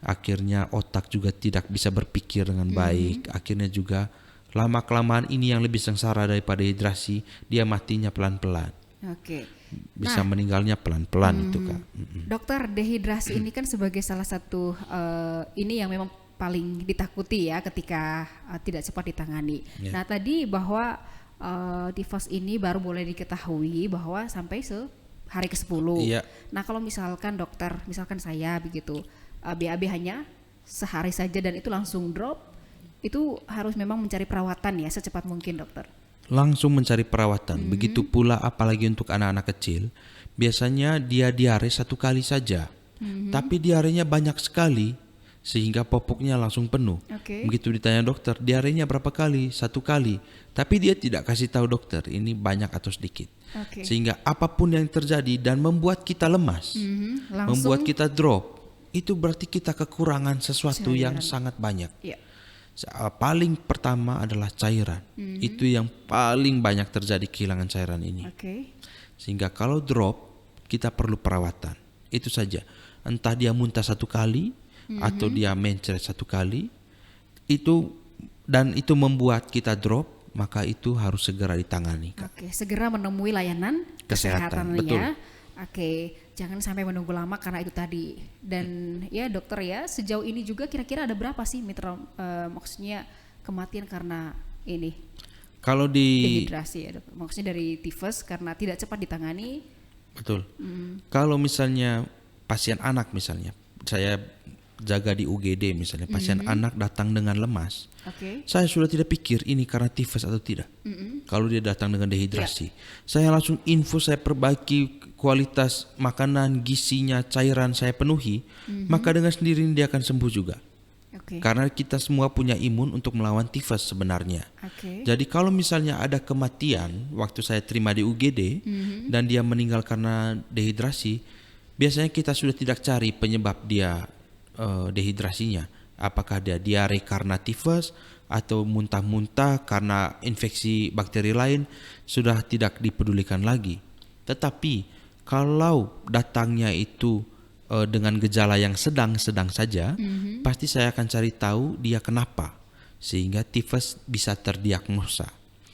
Akhirnya otak juga tidak bisa berpikir dengan baik. Akhirnya juga lama-kelamaan ini yang lebih sengsara daripada dehidrasi, dia matinya pelan-pelan. Bisa meninggalnya pelan-pelan itu Kak. Dokter, dehidrasi ini kan sebagai salah satu ini yang memang paling ditakuti ya ketika tidak cepat ditangani. Nah tadi bahwa tifus ini baru boleh diketahui bahwa sampai hari ke-10. Nah kalau misalkan dokter, misalkan saya begitu, BAB hanya sehari saja dan itu langsung drop, itu harus memang mencari perawatan ya secepat mungkin dokter. Langsung mencari perawatan. Begitu pula apalagi untuk anak-anak kecil, biasanya dia diare 1 kali saja, tapi diarenya banyak sekali sehingga popoknya langsung penuh. Begitu ditanya dokter, diarenya berapa kali? 1 kali, tapi dia tidak kasih tahu dokter ini banyak atau sedikit. Sehingga apapun yang terjadi dan membuat kita lemas, membuat kita drop, itu berarti kita kekurangan sesuatu yang sangat banyak. Paling pertama adalah cairan. Itu yang paling banyak terjadi, kehilangan cairan ini. Sehingga kalau drop, kita perlu perawatan. Itu saja. Entah dia muntah 1 kali atau dia mencret 1 kali, itu dan itu membuat kita drop, maka itu harus segera ditangani. Segera menemui layanan kesehatan Betul. Ya. Jangan sampai menunggu lama karena itu tadi. Dan ya dokter ya, sejauh ini juga kira-kira ada berapa sih maksudnya kematian karena ini? Kalau dehidrasi ya dok. Maksudnya dari tifus karena tidak cepat ditangani. Betul. Kalau misalnya pasien anak misalnya, saya jaga di UGD misalnya, pasien anak datang dengan lemas. Saya sudah tidak pikir ini karena tifus atau tidak. Kalau dia datang dengan dehidrasi, saya langsung info, saya perbaiki kualitas makanan, gizinya, cairan saya penuhi, maka dengan sendirinya dia akan sembuh juga. Karena kita semua punya imun untuk melawan tifus sebenarnya. Jadi kalau misalnya ada kematian waktu saya terima di UGD dan dia meninggal karena dehidrasi, biasanya kita sudah tidak cari penyebab dia dehidrasinya. Apakah dia diare karena tifus atau muntah-muntah karena infeksi bakteri lain, sudah tidak dipedulikan lagi. Tetapi kalau datangnya itu dengan gejala yang sedang-sedang saja, pasti saya akan cari tahu dia kenapa, sehingga tifus bisa terdiagnosa.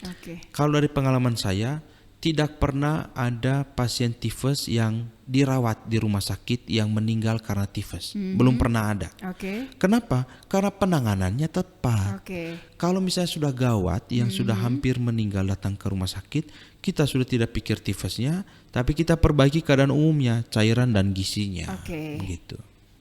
Oke. Kalau dari pengalaman saya, tidak pernah ada pasien tifus yang dirawat di rumah sakit yang meninggal karena tifus. Belum pernah ada. Oke. Kenapa? Karena penanganannya tepat. Oke. Kalau misalnya sudah gawat, yang sudah hampir meninggal datang ke rumah sakit, kita sudah tidak pikir tifusnya, tapi kita perbaiki keadaan umumnya, cairan dan gizinya. Oke. Begitu.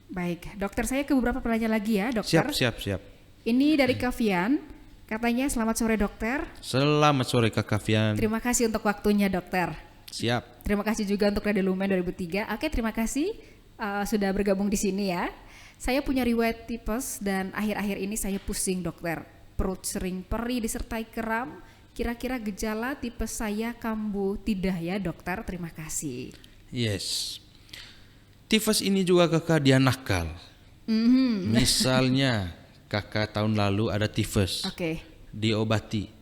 Baik, dokter, saya ke beberapa pertanyaan lagi ya, dokter. Siap. Ini dari Kavian. Katanya selamat sore dokter. Selamat sore Kak Kavian. Terima kasih untuk waktunya dokter. Siap. Terima kasih juga untuk Radio Lumen 2003. Oke, terima kasih sudah bergabung di sini ya. Saya punya riwayat tipes dan akhir-akhir ini saya pusing dokter. Perut sering perih disertai kram. Kira-kira gejala tipes saya kambuh tidak ya dokter? Terima kasih. Yes. Tifus ini juga kakak dia nakal. Misalnya kakak tahun lalu ada tifus. Oke. Diobati.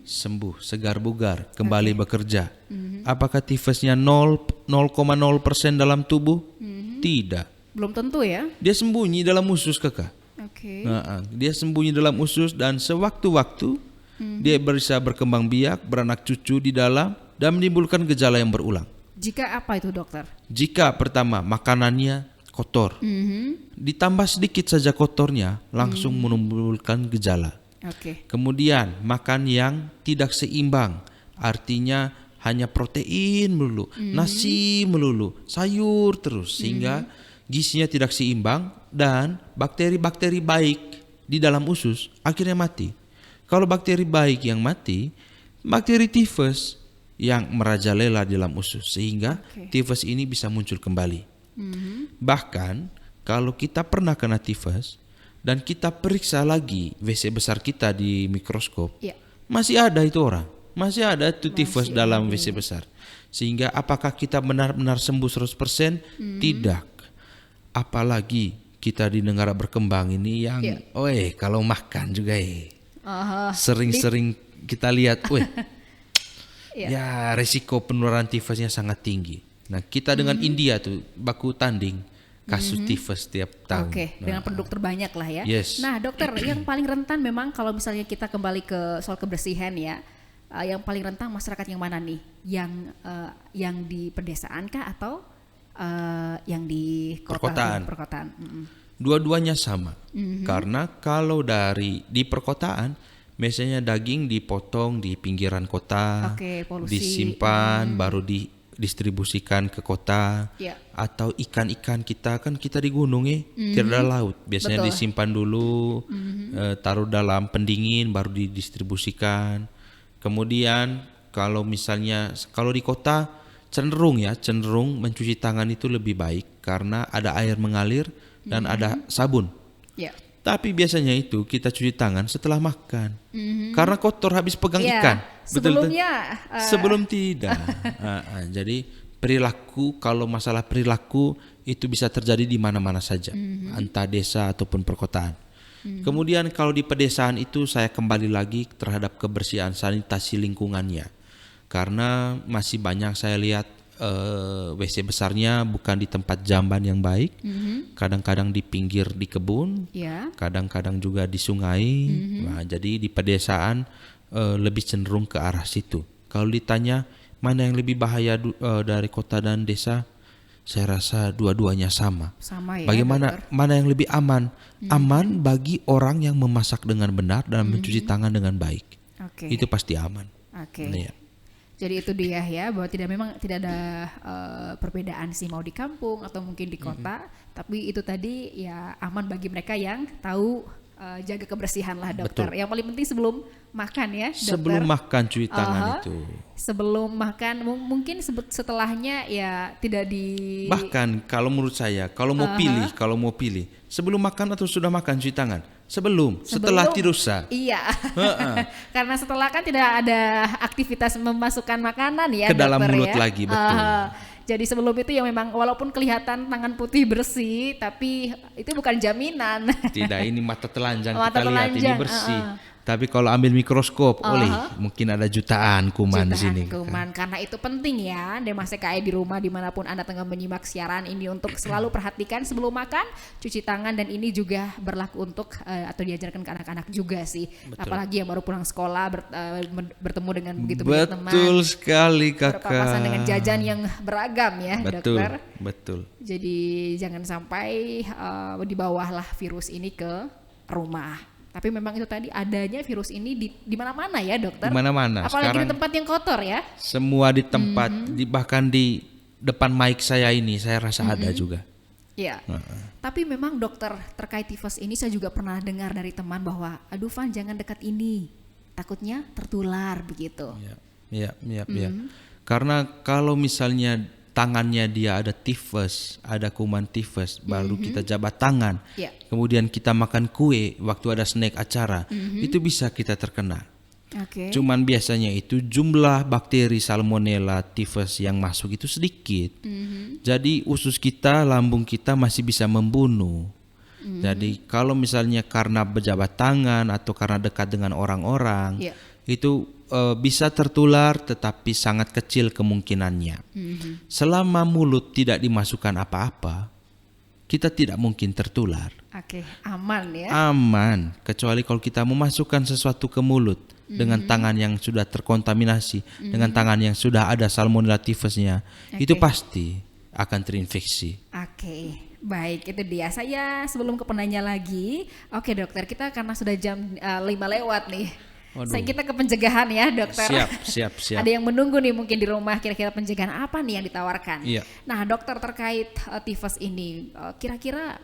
Sembuh, segar bugar, kembali bekerja. Apakah tifusnya 0,0% dalam tubuh? Tidak. Belum tentu ya. Dia sembunyi dalam usus kakak. Oke. Dia sembunyi dalam usus dan sewaktu-waktu dia bisa berkembang biak, beranak cucu di dalam dan menimbulkan gejala yang berulang. Jika apa itu dokter? Jika pertama makanannya kotor, ditambah sedikit saja kotornya langsung menimbulkan gejala. Oke. Kemudian makan yang tidak seimbang, artinya hanya protein melulu, nasi melulu, sayur terus, sehingga gizinya tidak seimbang dan bakteri-bakteri baik di dalam usus akhirnya mati. Kalau bakteri baik yang mati, bakteri tifus yang merajalela di dalam usus, sehingga tifus ini bisa muncul kembali. Bahkan kalau kita pernah kena tifus dan kita periksa lagi WC besar kita di mikroskop, masih ada itu orang, masih ada itu tifus dalam WC besar. Sehingga apakah kita benar-benar sembuh 100%? Tidak. Apalagi kita di negara berkembang ini yang kalau makan juga sering-sering kita lihat ya resiko penularan tifusnya sangat tinggi. Nah, kita dengan India tuh baku tanding kasus tifus setiap tahun. Oke, dengan penduduk terbanyak lah ya. Yes. Nah, dokter, yang paling rentan memang kalau misalnya kita kembali ke soal kebersihan ya, yang paling rentan masyarakat yang mana nih? Yang di pedesaan kah atau yang di kota? Perkotaan. Dua-duanya sama. Karena kalau di perkotaan, biasanya daging dipotong di pinggiran kota, polusi. disimpan, baru didistribusikan ke kota. Atau ikan-ikan kita kan kita di gunung tidak ada laut, biasanya disimpan dulu, taruh dalam pendingin baru didistribusikan. Kemudian kalau di kota cenderung mencuci tangan itu lebih baik karena ada air mengalir dan ada sabun. Tapi biasanya itu kita cuci tangan setelah makan karena kotor habis pegang ikan. Sebelumnya sebelum tidak. Jadi kalau masalah perilaku itu bisa terjadi di mana-mana saja, entah desa ataupun perkotaan. Kemudian kalau di pedesaan itu saya kembali lagi terhadap kebersihan sanitasi lingkungannya, karena masih banyak saya lihat WC besarnya bukan di tempat jamban yang baik, kadang-kadang di pinggir di kebun, kadang-kadang juga di sungai. Nah, jadi di pedesaan lebih cenderung ke arah situ. Kalau ditanya mana yang lebih bahaya dari kota dan desa, saya rasa dua-duanya sama. Ya, bagaimana dokter? Mana yang lebih aman? Aman bagi orang yang memasak dengan benar dan mencuci tangan dengan baik. Itu pasti aman. Jadi itu dia ya, bahwa memang tidak ada perbedaan sih mau di kampung atau mungkin di kota, tapi itu tadi ya aman bagi mereka yang tahu jaga kebersihan lah dokter. Betul. Yang paling penting sebelum makan ya dokter. Sebelum makan cuci tangan itu. Sebelum makan mungkin setelahnya ya tidak di. Bahkan kalau menurut saya kalau mau pilih sebelum makan atau sudah makan cuci tangan. Setelah tidak usah. Iya. Karena setelah kan tidak ada aktivitas memasukkan makanan ya ke dalam dokter, mulut ya? lagi, betul. Jadi sebelum itu ya memang walaupun kelihatan tangan putih bersih, tapi itu bukan jaminan. Tidak, ini mata telanjang kita lihat ini bersih. Tapi kalau ambil mikroskop, mungkin ada jutaan kuman di sini. Kuman. Karena itu penting ya, Demas TKI di rumah dimanapun Anda tengah menyimak siaran ini untuk selalu perhatikan sebelum makan, cuci tangan, dan ini juga berlaku untuk atau diajarkan ke anak-anak juga sih. Betul. Apalagi yang baru pulang sekolah bertemu dengan begitu banyak teman. Betul sekali kakak. Berpapasan dengan jajan yang beragam ya, Betul, dokter. betul. Jadi jangan sampai dibawahlah virus ini ke rumah. Tapi memang itu tadi adanya virus ini di mana-mana ya, dokter. Di mana-mana. Apalagi Sekarang di tempat yang kotor ya. semua di tempat, bahkan di depan mic saya ini saya rasa ada juga. Iya. Tapi memang dokter, terkait tifus ini saya juga pernah dengar dari teman bahwa aduh Van, jangan dekat ini. Takutnya tertular begitu. Iya. Karena kalau misalnya tangannya dia ada tifus, ada kuman tifus, baru kita jabat tangan, kemudian kita makan kue waktu ada snack acara, itu bisa kita terkena. Cuman biasanya itu jumlah bakteri Salmonella tifus yang masuk itu sedikit, jadi usus kita, lambung kita masih bisa membunuh. Jadi kalau misalnya karena berjabat tangan atau karena dekat dengan orang-orang, itu bisa tertular, tetapi sangat kecil kemungkinannya. Selama mulut tidak dimasukkan apa-apa, kita tidak mungkin tertular. Aman ya. Aman, kecuali kalau kita memasukkan sesuatu ke mulut dengan tangan yang sudah terkontaminasi, dengan tangan yang sudah ada Salmonella typhusnya, itu pasti akan terinfeksi. Baik, itu dia. Saya sebelum ke penanya lagi, dokter, kita karena sudah jam 5 lewat nih. Kita ke pencegahan ya, dokter. Siap. Ada yang menunggu nih mungkin di rumah, kira-kira pencegahan apa nih yang ditawarkan? Nah, dokter, terkait tifus ini, kira-kira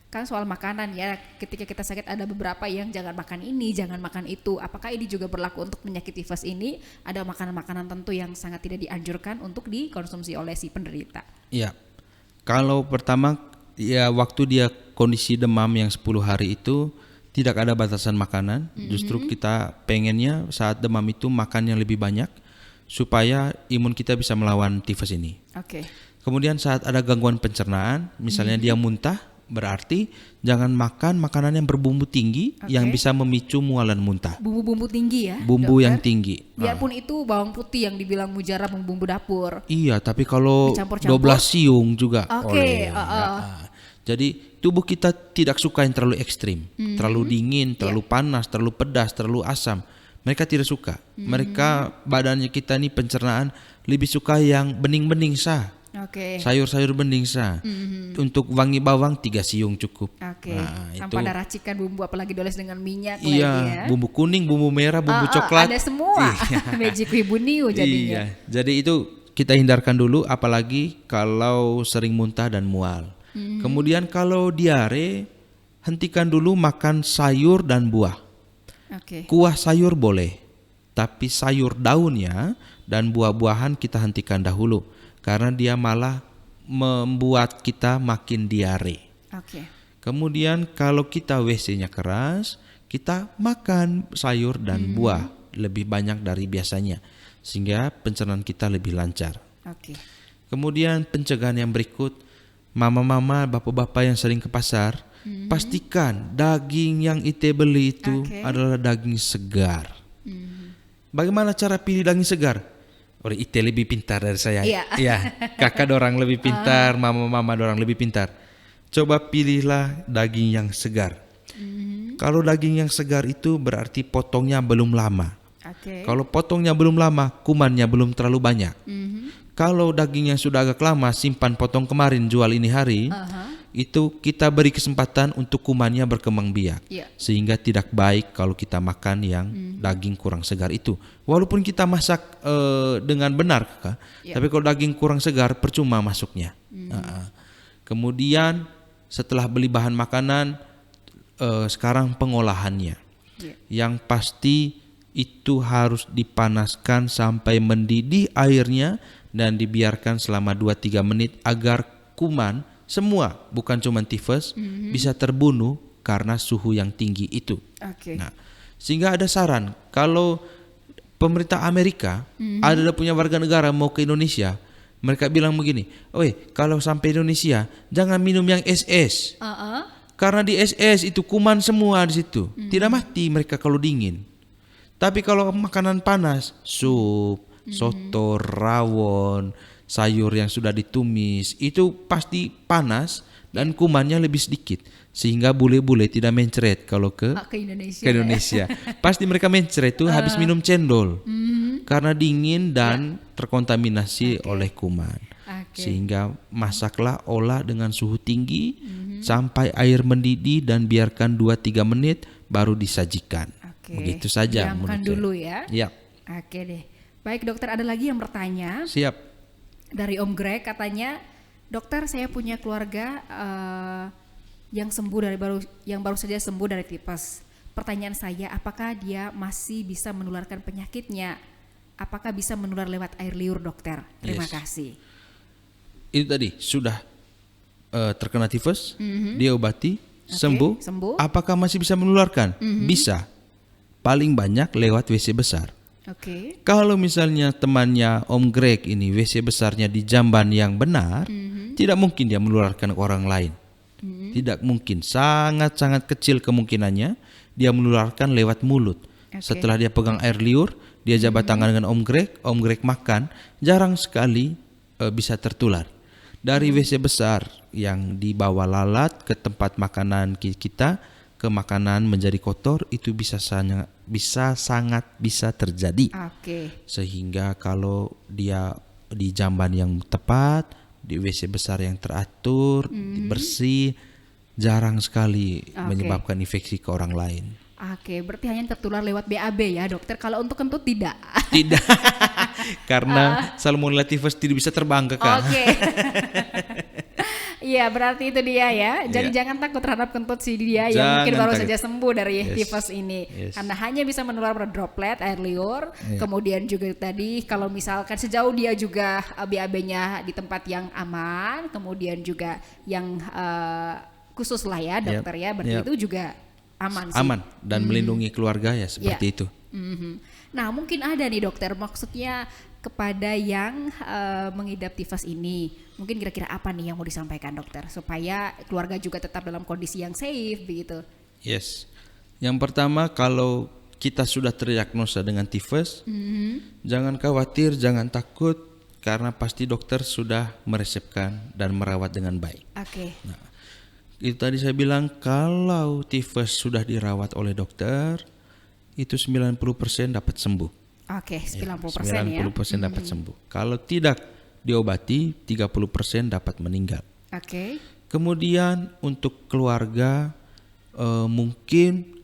kan soal makanan ya, ketika kita sakit ada beberapa yang jangan makan ini, jangan makan itu. Apakah ini juga berlaku untuk penyakit tifus ini? Ada makanan-makanan tentu yang sangat tidak dianjurkan untuk dikonsumsi oleh si penderita. Iya. Kalau pertama ya waktu dia kondisi demam yang 10 hari itu tidak ada batasan makanan, justru kita pengennya saat demam itu makan yang lebih banyak supaya imun kita bisa melawan tifus ini. Kemudian saat ada gangguan pencernaan, misalnya dia muntah, berarti jangan makan makanan yang berbumbu tinggi yang bisa memicu mualan muntah. Bumbu-bumbu tinggi ya? Bumbu yang tinggi. Biarpun itu bawang putih yang dibilang mujarab bumbu dapur. Iya, tapi kalau 12 siung juga. Jadi tubuh kita tidak suka yang terlalu ekstrim, terlalu dingin, terlalu panas, terlalu pedas, terlalu asam. Mereka tidak suka. Mereka badannya kita nih pencernaan lebih suka yang bening-bening sah. Sayur-sayur bening sah. Untuk wangi bawang 3 siung cukup. Tanpa ada racikan bumbu, apalagi doles dengan minyak lagi ya. Bumbu kuning, bumbu merah, bumbu coklat. Ada semua. Magic Wibuniu jadinya. Jadi itu kita hindarkan dulu, apalagi kalau sering muntah dan mual. Kemudian kalau diare, hentikan dulu makan sayur dan buah. Kuah sayur boleh, tapi sayur daunnya dan buah-buahan kita hentikan dahulu, karena dia malah membuat kita makin diare. Kemudian kalau kita WC-nya keras, kita makan sayur dan buah lebih banyak dari biasanya, sehingga pencernaan kita lebih lancar. Kemudian pencegahan yang berikut, mama-mama, bapak-bapak yang sering ke pasar, pastikan daging yang ite beli itu adalah daging segar. Bagaimana cara pilih daging segar? Ite lebih pintar dari saya. Kakak dorang lebih pintar, mama-mama dorang lebih pintar. Coba pilihlah daging yang segar. Kalau daging yang segar itu berarti potongnya belum lama. Kalau potongnya belum lama, kumannya belum terlalu banyak. Kalau daging yang sudah agak lama, simpan potong kemarin, jual ini hari, itu kita beri kesempatan untuk kumannya berkembang biak, sehingga tidak baik kalau kita makan yang daging kurang segar itu. Walaupun kita masak dengan benar, Kak, tapi kalau daging kurang segar, percuma masuknya. Kemudian setelah beli bahan makanan, sekarang pengolahannya, yang pasti itu harus dipanaskan sampai mendidih airnya dan dibiarkan selama 2-3 menit agar kuman semua, bukan cuma tifus, bisa terbunuh karena suhu yang tinggi itu. Nah, sehingga ada saran, kalau pemerintah Amerika ada punya warga negara mau ke Indonesia, mereka bilang begini, kalau sampai Indonesia jangan minum yang es-es. Karena di SS itu kuman semua di situ. Tidak mati mereka kalau dingin. Tapi kalau makanan panas, sup, soto, rawon, sayur yang sudah ditumis, itu pasti panas dan kumannya lebih sedikit. Sehingga bule-bule tidak mencret kalau ke Indonesia. ke Indonesia. Pasti mereka mencret itu habis minum cendol. Karena dingin dan terkontaminasi oleh kuman. Sehingga masaklah, olah dengan suhu tinggi sampai air mendidih dan biarkan 2-3 menit baru disajikan. Begitu saja. Diamkan dulu ya. Ya. Oke deh. Baik dokter, ada lagi yang bertanya. Siap. Dari Om Greg katanya, dokter saya punya keluarga yang baru saja sembuh dari tipes. Pertanyaan saya, apakah dia masih bisa menularkan penyakitnya? Apakah bisa menular lewat air liur, dokter? Terima kasih. Itu tadi sudah terkena tifus, diobati, sembuh. Apakah masih bisa menularkan? Bisa. Paling banyak lewat WC besar. Kalau misalnya temannya Om Greg ini WC besarnya di jamban yang benar, tidak mungkin dia menularkan ke orang lain. Tidak mungkin, sangat-sangat kecil kemungkinannya dia menularkan lewat mulut. Setelah dia pegang air liur, dia jabat tangan dengan Om Greg makan, jarang sekali bisa tertular. Dari WC besar yang dibawa lalat ke tempat makanan kita, ke makanan menjadi kotor, itu sangat bisa terjadi. Sehingga kalau dia di jamban yang tepat, di WC besar yang teratur, bersih, jarang sekali menyebabkan infeksi ke orang lain. Berarti hanya tertular lewat BAB ya dokter. Kalau untuk kentut tidak. Tidak. Karena Salmonella typhus tidak bisa terbang, Kakak. Iya, berarti itu dia ya. Jadi jangan takut terhadap kentut si dia yang mungkin baru saja sembuh dari tifus ini. Karena hanya bisa menular pada droplet air liur. Kemudian juga tadi kalau misalkan sejauh dia juga BAB-nya di tempat yang aman, kemudian juga yang khusus lah ya dokter ya. Berarti itu juga aman sih. Aman dan melindungi keluarga ya seperti itu. Nah mungkin ada nih dokter, maksudnya kepada yang mengidap tifus ini, mungkin kira-kira apa nih yang mau disampaikan dokter supaya keluarga juga tetap dalam kondisi yang safe begitu? Yes, yang pertama kalau kita sudah terdiagnosa dengan tifus, jangan khawatir, jangan takut, karena pasti dokter sudah meresepkan dan merawat dengan baik. Nah, itu tadi saya bilang kalau tifus sudah dirawat oleh dokter, itu 90% dapat sembuh. 90% ya. 90% dapat sembuh. Kalau tidak diobati, 30% dapat meninggal. Kemudian untuk keluarga mungkin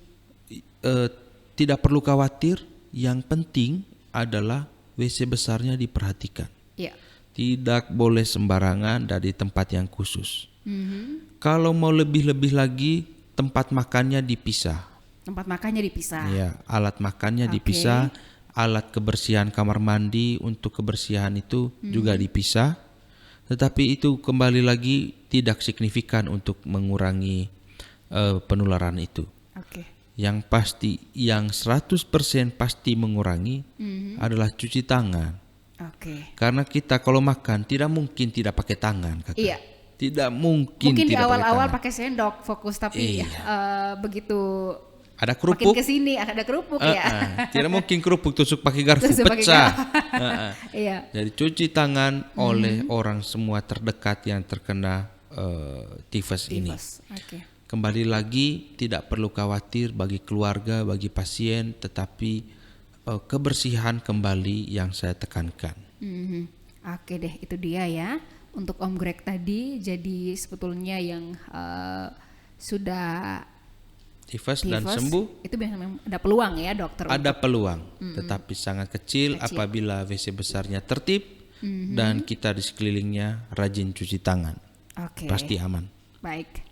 tidak perlu khawatir. Yang penting adalah WC besarnya diperhatikan. Tidak boleh sembarangan dari tempat yang khusus. Kalau mau lebih-lebih lagi, tempat makannya dipisah. Ya, alat makannya dipisah. Alat kebersihan kamar mandi untuk kebersihan itu juga dipisah. Tetapi itu kembali lagi tidak signifikan untuk mengurangi penularan itu. Yang pasti, yang 100% pasti mengurangi adalah cuci tangan. Karena kita kalau makan tidak mungkin tidak pakai tangan, Kakak. Tidak mungkin. Mungkin di tidak awal-awal pakai sendok fokus, tapi begitu ada kerupuk, makin kesini ada kerupuk ya. Tidak mungkin kerupuk tusuk pakai garpu pecah. Jadi cuci tangan oleh orang semua terdekat yang terkena tifus ini. Kembali lagi, tidak perlu khawatir bagi keluarga, bagi pasien, tetapi kebersihan kembali yang saya tekankan. Oke deh, itu dia ya untuk Om Greg tadi. Jadi sebetulnya yang sudah tifus dan sembuh itu biasanya ada peluang ya dokter? Ada peluang, tetapi sangat kecil apabila WC besarnya tertib dan kita di sekelilingnya rajin cuci tangan. Pasti aman. Baik.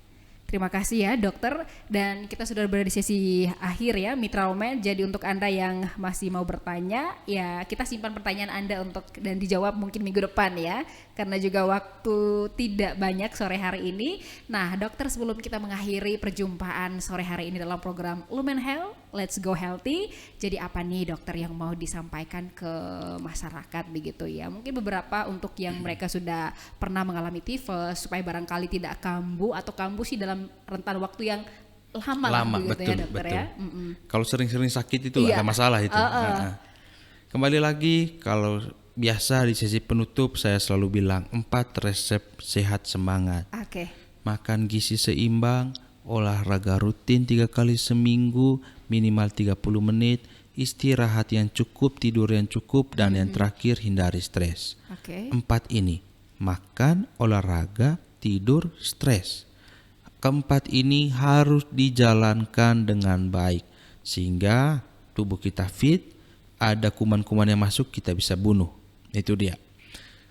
Terima kasih ya dokter, dan kita sudah berada di sesi akhir ya Mitra Omed. Jadi untuk Anda yang masih mau bertanya ya, kita simpan pertanyaan Anda untuk dan dijawab mungkin minggu depan ya, karena juga waktu tidak banyak sore hari ini. Nah dokter, sebelum kita mengakhiri perjumpaan sore hari ini dalam program Lumen Health, Let's Go Healthy, jadi apa nih dokter yang mau disampaikan ke masyarakat begitu ya? Mungkin beberapa untuk yang mereka sudah pernah mengalami tifus supaya barangkali tidak kambuh, atau kambuh sih dalam dalam rentan waktu yang lama lah Lama, begitu betul, ya dokter betul. ya. Kalau sering-sering sakit itu Iya. ada masalah itu. Kembali lagi, kalau biasa di sesi penutup saya selalu bilang 4 resep sehat semangat. Oke. Makan gizi seimbang, olahraga rutin 3 kali seminggu, minimal 30 menit, istirahat yang cukup, tidur yang cukup, dan yang terakhir hindari stres. Oke. 4 ini, makan, olahraga, tidur, stres. Keempat ini harus dijalankan dengan baik sehingga tubuh kita fit, ada kuman-kuman yang masuk kita bisa bunuh. Itu dia.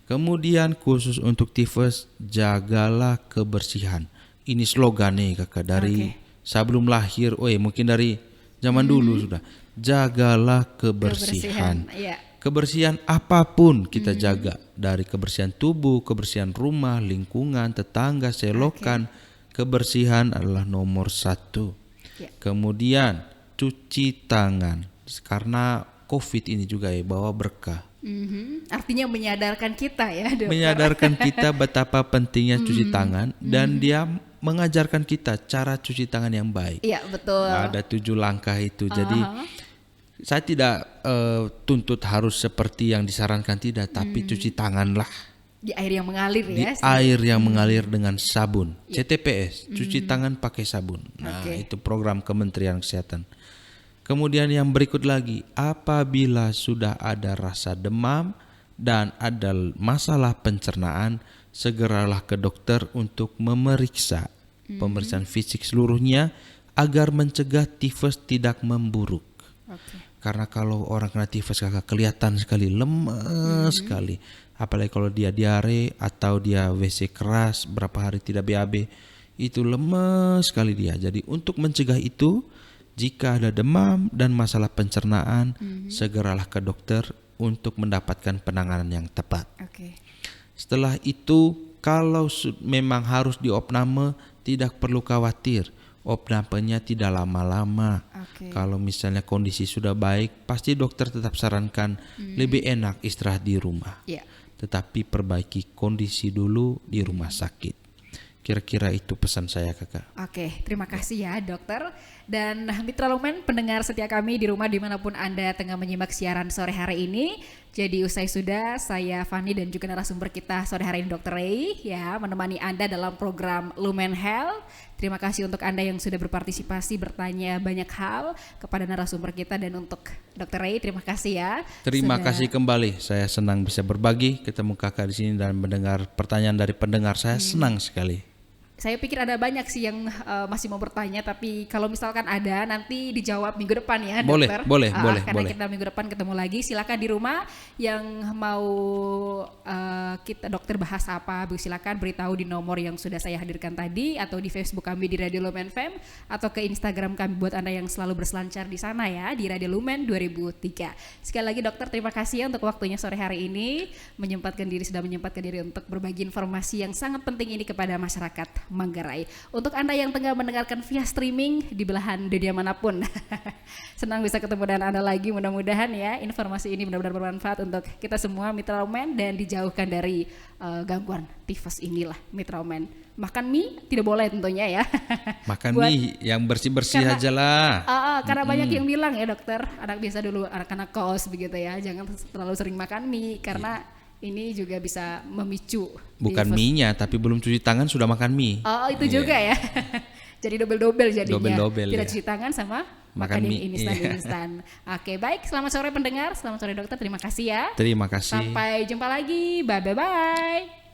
Kemudian khusus untuk tifus, jagalah kebersihan. Ini slogan nih kakak dari sebelum lahir, mungkin dari zaman dulu sudah. Jagalah kebersihan. Iya. Kebersihan apapun kita jaga, dari kebersihan tubuh, kebersihan rumah, lingkungan, tetangga, selokan. Kebersihan adalah nomor 1. Ya. Kemudian cuci tangan, karena COVID ini juga bawa berkah. Artinya menyadarkan kita ya dokter. Menyadarkan kita betapa pentingnya cuci tangan, dan dia mengajarkan kita cara cuci tangan yang baik. Iya betul. Ada 7 langkah itu. Jadi saya tidak tuntut harus seperti yang disarankan, tidak, tapi cuci tanganlah Di air yang mengalir di ya. air yang mengalir dengan sabun. CTPS, cuci tangan pakai sabun. Nah, itu program Kementerian Kesehatan. Kemudian yang berikut lagi, apabila sudah ada rasa demam dan ada masalah pencernaan, segeralah ke dokter untuk memeriksa pemeriksaan fisik seluruhnya agar mencegah tifus tidak memburuk. Oke. Karena kalau orang kena tifus kakak kelihatan sekali lemas sekali. Apalagi kalau dia diare atau dia WC keras berapa hari tidak BAB, itu lemas sekali dia. Jadi untuk mencegah itu, jika ada demam dan masalah pencernaan, segeralah ke dokter untuk mendapatkan penanganan yang tepat. Oke. Setelah itu, kalau memang harus diopname, tidak perlu khawatir. Opnamenya tidak lama-lama. Oke. Kalau misalnya kondisi sudah baik, pasti dokter tetap sarankan lebih enak istirahat di rumah. Iya. Tetapi perbaiki kondisi dulu di rumah sakit. Kira-kira itu pesan saya kakak. Oke, terima kasih ya dokter. Dan Mitra Lumen, pendengar setia kami di rumah dimanapun Anda tengah menyimak siaran sore hari ini. Jadi usai sudah, saya Fani dan juga narasumber kita sore hari ini Dr. Ray ya, menemani Anda dalam program Lumen Health. Terima kasih untuk Anda yang sudah berpartisipasi, bertanya banyak hal kepada narasumber kita, dan untuk Dr. Ray terima kasih ya. Terima sudah- kasih kembali. Saya senang bisa berbagi, ketemu kakak di sini dan mendengar pertanyaan dari pendengar. Saya senang sekali. Saya pikir ada banyak sih yang masih mau bertanya, tapi kalau misalkan ada nanti dijawab minggu depan ya Boleh, dokter. boleh, Karena boleh. kita minggu depan ketemu lagi. Silakan di rumah yang mau kita dokter bahas apa, silakan beritahu di nomor yang sudah saya hadirkan tadi, atau di Facebook kami di Radio Lumen FM, atau ke Instagram kami buat Anda yang selalu berselancar di sana ya, di Radio Lumen 2003. Sekali lagi dokter, terima kasih ya untuk waktunya sore hari ini, sudah menyempatkan diri untuk berbagi informasi yang sangat penting ini kepada masyarakat Manggarai. Untuk Anda yang tengah mendengarkan via streaming di belahan dunia manapun, senang bisa ketemu dengan Anda lagi. Mudah-mudahan ya informasi ini benar-benar bermanfaat untuk kita semua Mitra Lumen, dan dijauhkan dari gangguan tifus inilah Mitra Lumen. Makan mie tidak boleh tentunya ya. Makan Buat- mie yang bersih-bersih Karena- aja lah. Karena banyak yang bilang ya dokter, anak biasa dulu, anak-anak kos begitu ya, jangan terlalu sering makan mie karena ini juga bisa memicu Bukan tifus. mie-nya, tapi belum cuci tangan sudah makan mie. Oh itu juga ya. Jadi double-double jadinya. Double-double, Tidak ya. cuci tangan sama Makan makan yang mie, instan-instan. Oke, baik. Selamat sore pendengar, selamat sore dokter. Terima kasih ya. Terima kasih. Sampai jumpa lagi. Bye-bye.